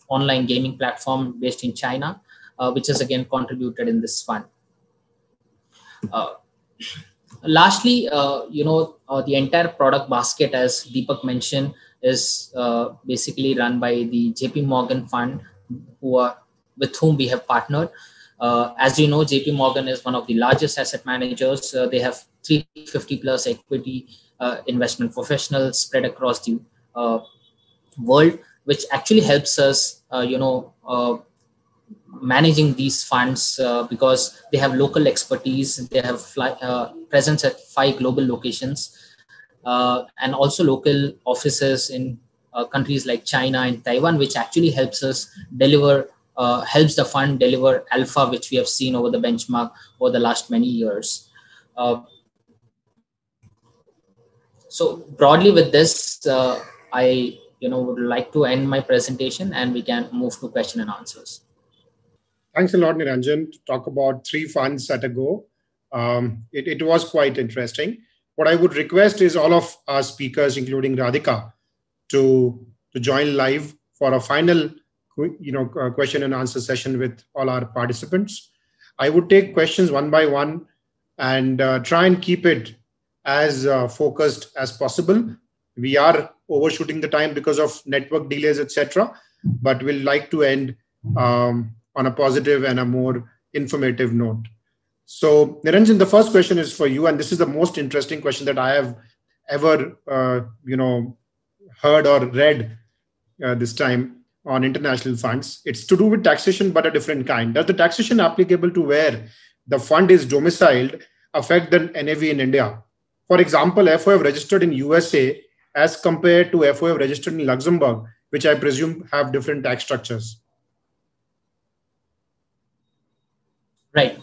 H: online gaming platform based in China, which has again contributed in this fund. Lastly, the entire product basket, as Deepak mentioned, is basically run by the JP Morgan fund, with whom we have partnered. As you know, JP Morgan is one of the largest asset managers. They have 350 plus equity investment professionals spread across the world, which actually helps us, managing these funds because they have local expertise. They have presence at 5 global locations and also local offices in countries like China and Taiwan, which actually helps us helps the fund deliver alpha, which we have seen over the benchmark over the last many years. So broadly with this, I would like to end my presentation, and we can move to question and answers.
C: Thanks a lot, Niranjan, to talk about 3 funds at a go. It was quite interesting. What I would request is all of our speakers, including Radhika, to join live for a final question and answer session with all our participants. I would take questions one by one and try and keep it as focused as possible. We are overshooting the time because of network delays, etc., but we'll like to end on a positive and a more informative note. So, Niranjan, the first question is for you, and this is the most interesting question that I have ever, heard or read this time on international funds. It's to do with taxation, but a different kind. Does the taxation applicable to where the fund is domiciled affect the NAV in India? For example, FOF registered in USA as compared to FOF registered in Luxembourg, which I presume have different tax structures.
H: Right.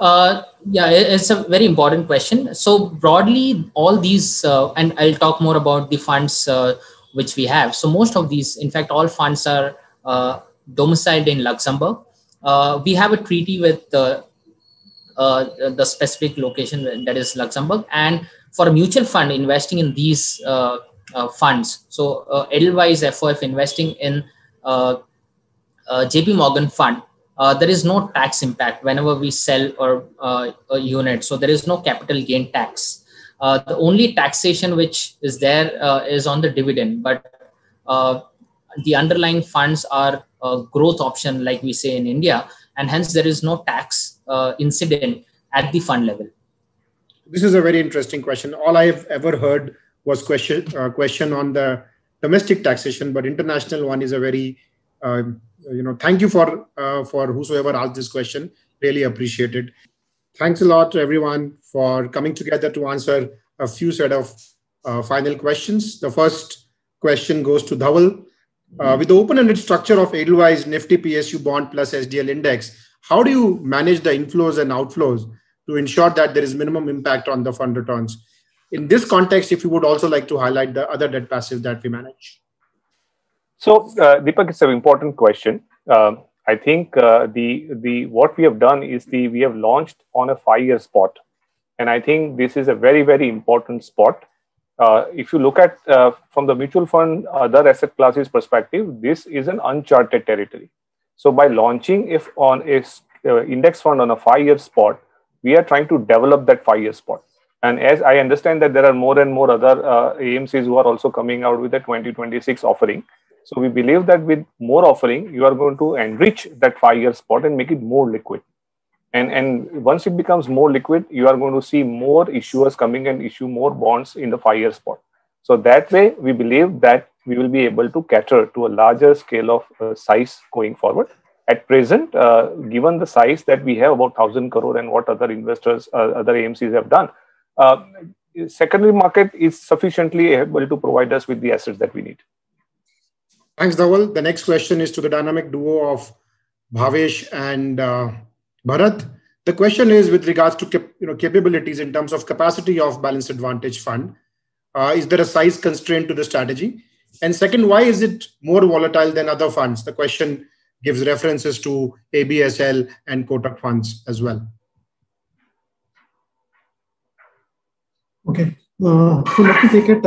H: Yeah, it's a very important question. So broadly, all these, and I'll talk more about the funds which we have. So most of these, in fact, all funds are domiciled in Luxembourg. We have a treaty with the specific location, that is Luxembourg. And for a mutual fund investing in these funds, so Edelweiss FOF investing in JP Morgan fund, there is no tax impact whenever we sell a unit. So there is no capital gain tax. The only taxation which is there is on the dividend, but the underlying funds are a growth option, like we say in India, and hence there is no tax incident at the fund level.
C: This is a very interesting question. All I have ever heard was question on the domestic taxation, but international one is a very, thank you for whosoever asked this question. Really appreciate it. Thanks a lot to everyone for coming together to answer a few set of final questions. The first question goes to Dhaval. With the open-ended structure of Edelweiss Nifty PSU bond plus SDL index, how do you manage the inflows and outflows to ensure that there is minimum impact on the fund returns? In this context, if you would also like to highlight the other debt passives that we manage.
G: So, Deepak, it's an important question. I think what we have done is we have launched on a 5-year spot, and I think this is a very, very important spot. If you look at from the mutual fund, other asset classes perspective, this is an uncharted territory. So by launching on a index fund on a 5-year spot, we are trying to develop that 5-year spot. And as I understand that there are more and more other AMCs who are also coming out with a 2026 offering. So we believe that with more offering, you are going to enrich that 5-year spot and make it more liquid. And once it becomes more liquid, you are going to see more issuers coming and issue more bonds in the 5-year spot. So that way, we believe that we will be able to cater to a larger scale of size going forward. At present, given the size that we have, about 1,000 crore and what other investors, other AMCs have done, secondary market is sufficiently able to provide us with the assets that we need.
C: Thanks, Dhaval. The next question is to the dynamic duo of Bhavesh and Bharat. The question is with regards to capabilities in terms of capacity of Balanced Advantage Fund. Is there a size constraint to the strategy? And second, why is it more volatile than other funds? The question gives references to ABSL and Kotak funds as well.
E: Okay, so let me take it.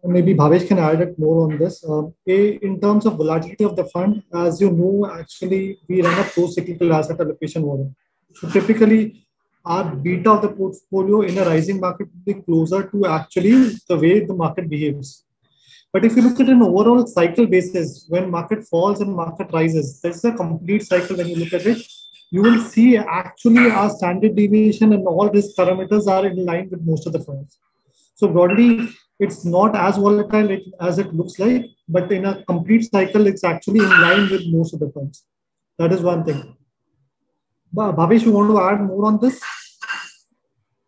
E: Maybe Bhavesh can add it more on this. In terms of volatility of the fund, as you know, actually we run a pro-cyclical asset allocation model. So typically, our beta of the portfolio in a rising market will be closer to actually the way the market behaves. But if you look at an overall cycle basis, when market falls and market rises, there's a complete cycle. When you look at it, you will see actually our standard deviation and all these parameters are in line with most of the funds. So broadly, it's not as volatile as it looks like, but in a complete cycle, it's actually in line with most of the funds. That is one thing. Bhavesh, you want to add more on this?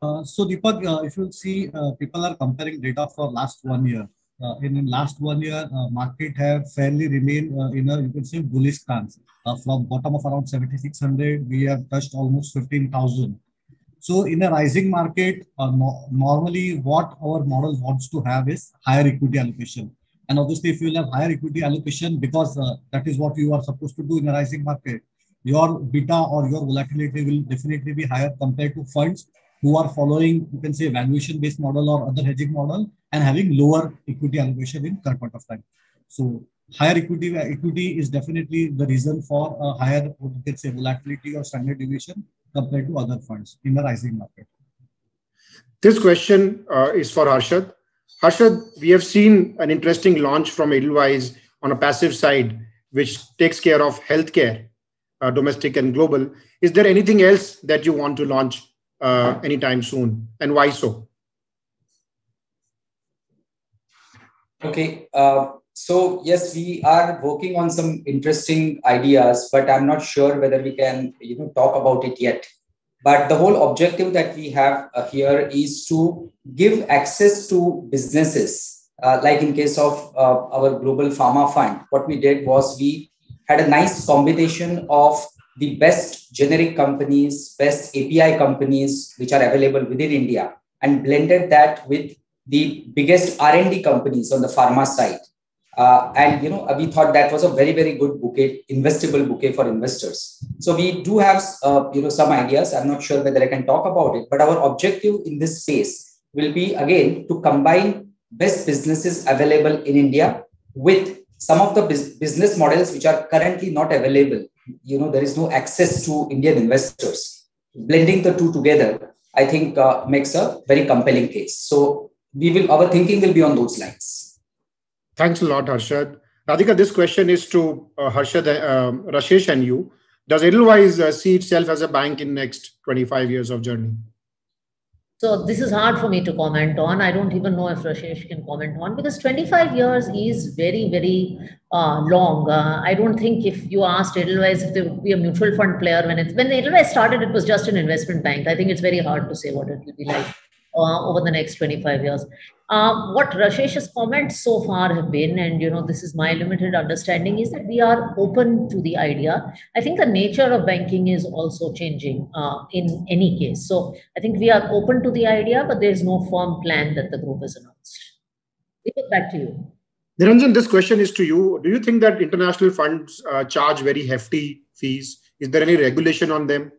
F: So Deepak, if you see, people are comparing data for last 1 year. In last 1 year, market have fairly remained in a, you can say, bullish stance. From bottom of around 7,600, we have touched almost 15,000. So in a rising market, normally what our model wants to have is higher equity allocation. And obviously, if you will have higher equity allocation, because that is what you are supposed to do in a rising market, your beta or your volatility will definitely be higher compared to funds who are following, you can say, valuation-based model or other hedging model and having lower equity allocation in current point of time. So higher equity is definitely the reason for a higher, you can say, volatility or standard deviation compared to other funds in the rising market.
C: This question is for Harshad. Harshad, we have seen an interesting launch from Edelweiss on a passive side, which takes care of healthcare, domestic and global. Is there anything else that you want to launch anytime soon, and why so?
D: Okay. So yes, we are working on some interesting ideas, but I'm not sure whether we can, talk about it yet. But the whole objective that we have here is to give access to businesses. Like in case of our global pharma fund, what we did was we had a nice combination of the best generic companies, best API companies, which are available within India, and blended that with the biggest R&D companies on the pharma side. And we thought that was a very, very good bouquet, investable bouquet for investors. So we do have, some ideas. I'm not sure whether I can talk about it, but our objective in this space will be, again, to combine best businesses available in India with some of the business models which are currently not available. There is no access to Indian investors. Blending the two together, I think, makes a very compelling case. So our thinking will be on those lines.
C: Thanks a lot, Harshad. Radhika, this question is to Harshad, Rashesh and you. Does Edelweiss see itself as a bank in next 25 years of journey?
A: So this is hard for me to comment on. I don't even know if Rashesh can comment on, because 25 years is very, very long. I don't think if you asked Edelweiss if they would be a mutual fund player when Edelweiss started, it was just an investment bank. I think it's very hard to say what it will be like over the next 25 years. What Rashesh's comments so far have been, and this is my limited understanding, is that we are open to the idea. I think the nature of banking is also changing in any case. So I think we are open to the idea, but there is no firm plan that the group has announced. Back to you.
C: Niranjan, this question is to you. Do you think that international funds charge very hefty fees? Is there any regulation on them?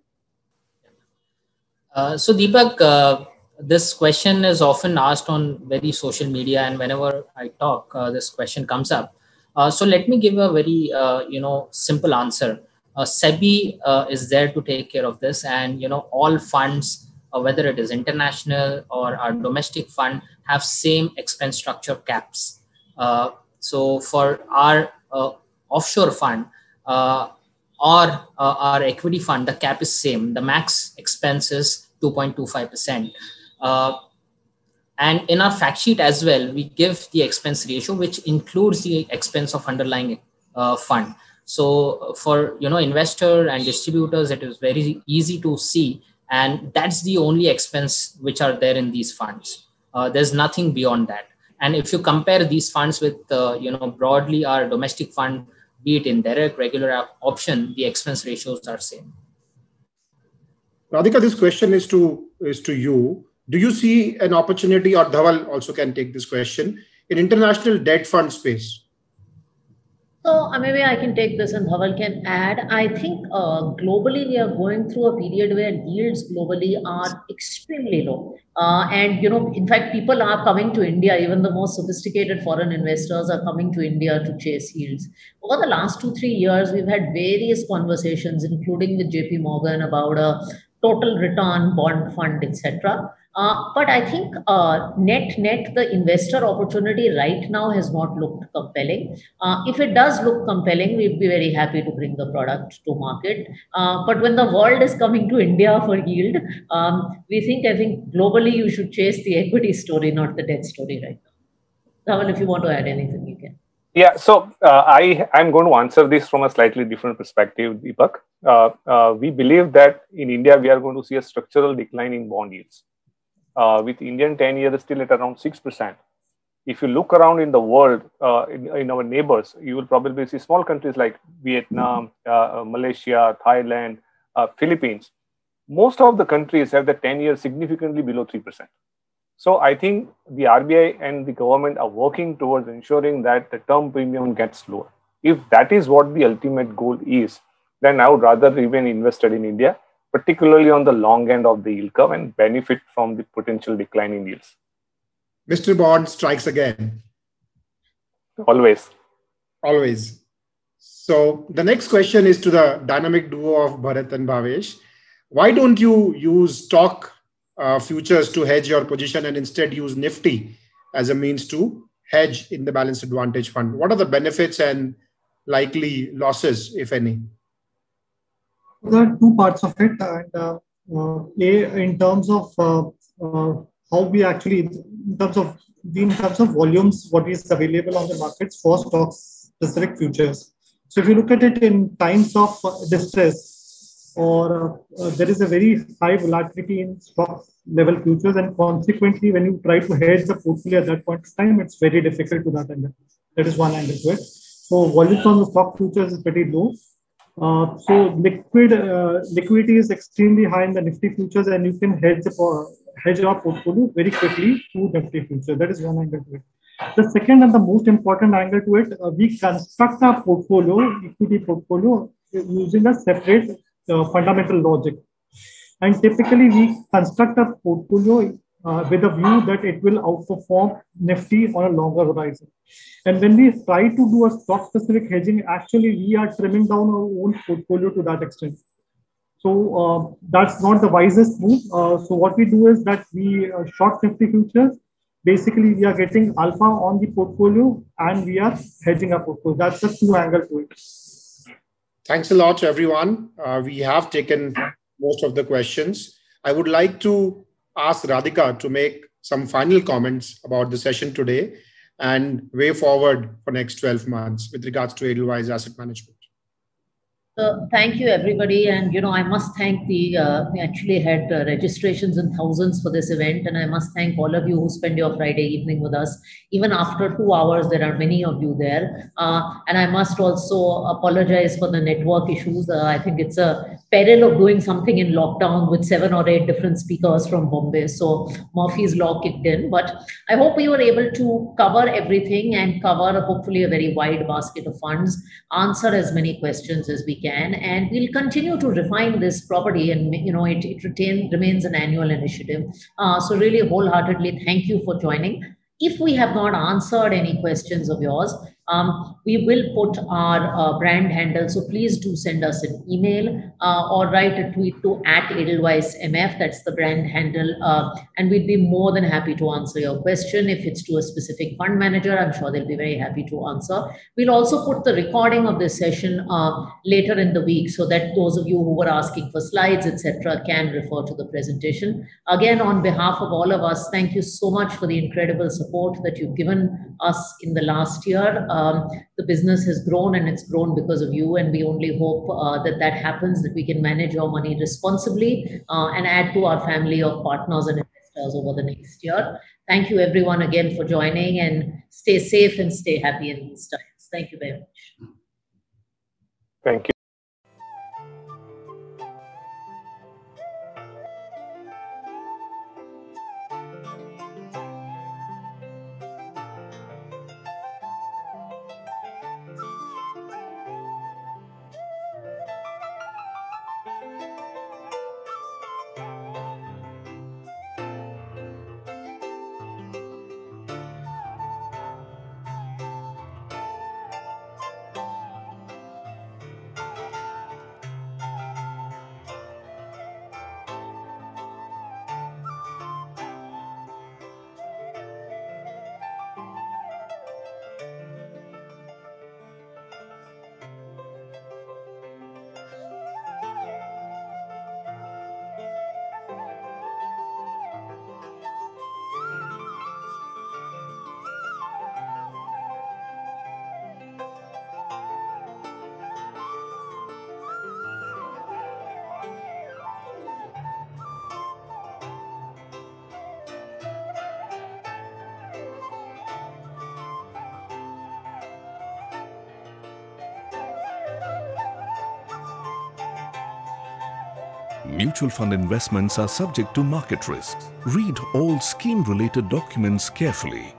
H: So Deepak, this question is often asked on very social media, and whenever I talk, this question comes up. So let me give a very simple answer. SEBI is there to take care of this, and all funds, whether it is international or our domestic fund, have same expense structure caps. So for our offshore fund or our equity fund, the cap is same. The max expense is 2.25%. And in our fact sheet as well, we give the expense ratio, which includes the expense of underlying fund. So for investor and distributors, it is very easy to see, and that's the only expense which are there in these funds. There's nothing beyond that. And if you compare these funds with broadly our domestic fund, be it indirect, regular option, the expense ratios are same.
C: Radhika, this question is to you. Do you see an opportunity, or Dhaval also can take this question, in international debt fund space?
A: So maybe I can take this and Dhaval can add. I think globally we are going through a period where yields globally are extremely low. And in fact, people are coming to India. Even the most sophisticated foreign investors are coming to India to chase yields. Over the last 2-3 years, we've had various conversations, including with JP Morgan, about a total return bond fund, etc. But I think net, the investor opportunity right now has not looked compelling. If it does look compelling, we'd be very happy to bring the product to market. But when the world is coming to India for yield, I think globally you should chase the equity story, not the debt story right now. Dhaval, if you want to add anything, you can.
G: Yeah, so I'm going to answer this from a slightly different perspective, Deepak. We believe that in India, we are going to see a structural decline in bond yields. With Indian 10-year still at around 6%. If you look around in the world, in our neighbors, you will probably see small countries like Vietnam, Malaysia, Thailand, Philippines. Most of the countries have the 10-year significantly below 3%. So I think the RBI and the government are working towards ensuring that the term premium gets lower. If that is what the ultimate goal is, then I would rather remain invested in India, particularly on the long end of the yield curve, and benefit from the potential decline in yields.
C: Mr. Bond strikes again.
G: Always.
C: Always. So the next question is to the dynamic duo of Bharat and Bhavesh. Why don't you use stock futures to hedge your position and instead use Nifty as a means to hedge in the balanced advantage fund? What are the benefits and likely losses, if any?
E: There are two parts of it, and in terms of how we actually, in terms of volumes, what is available on the markets for stock-specific futures. So if you look at it in times of distress, or there is a very high volatility in stock level futures, and consequently, when you try to hedge the portfolio at that point in time, it's very difficult to that angle. That is one angle to it. So volumes on the stock futures is pretty low. So liquidity is extremely high in the Nifty futures, and you can hedge your portfolio very quickly through Nifty futures. That is one angle to it. The second and the most important angle to it, we construct our portfolio, equity portfolio, using a separate fundamental logic. And typically, we construct a portfolio with a view that it will outperform Nifty on a longer horizon. And when we try to do a stock-specific hedging, actually, we are trimming down our own portfolio to that extent. So that's not the wisest move. So what we do is that we short Nifty futures. Basically, we are getting alpha on the portfolio and we are hedging our portfolio. That's the two angle to it.
C: Thanks a lot, everyone. We have taken most of the questions. I would like to ask Radhika to make some final comments about the session today and way forward for next 12 months with regards to Edelweiss Asset Management.
A: Thank you, everybody. And, I must thank we actually had registrations in thousands for this event. And I must thank all of you who spend your Friday evening with us. Even after 2 hours, there are many of you there. And I must also apologize for the network issues. I think it's a peril of doing something in lockdown with 7 or 8 different speakers from Bombay. So Murphy's Law kicked in. But I hope we were able to cover everything and cover hopefully a very wide basket of funds, answer as many questions as we can, and we'll continue to refine this property, and it remains an annual initiative. So really wholeheartedly thank you for joining. If we have not answered any questions of yours, we will put our brand handle, so please do send us an email or write a tweet to @EdelweissMF. That's the brand handle, and we'd be more than happy to answer your question. If it's to a specific fund manager, I'm sure they'll be very happy to answer. We'll also put the recording of this session later in the week, so that those of you who were asking for slides, etc., can refer to the presentation. Again, on behalf of all of us, thank you so much for the incredible support that you've given us in the last year. The business has grown, and it's grown because of you, and we only hope that happens, that we can manage our money responsibly and add to our family of partners and investors over the next year. Thank you everyone again for joining, and stay safe and stay happy in these times. Thank you very much.
G: Thank you.
I: Mutual fund investments are subject to market risks. Read all scheme-related documents carefully.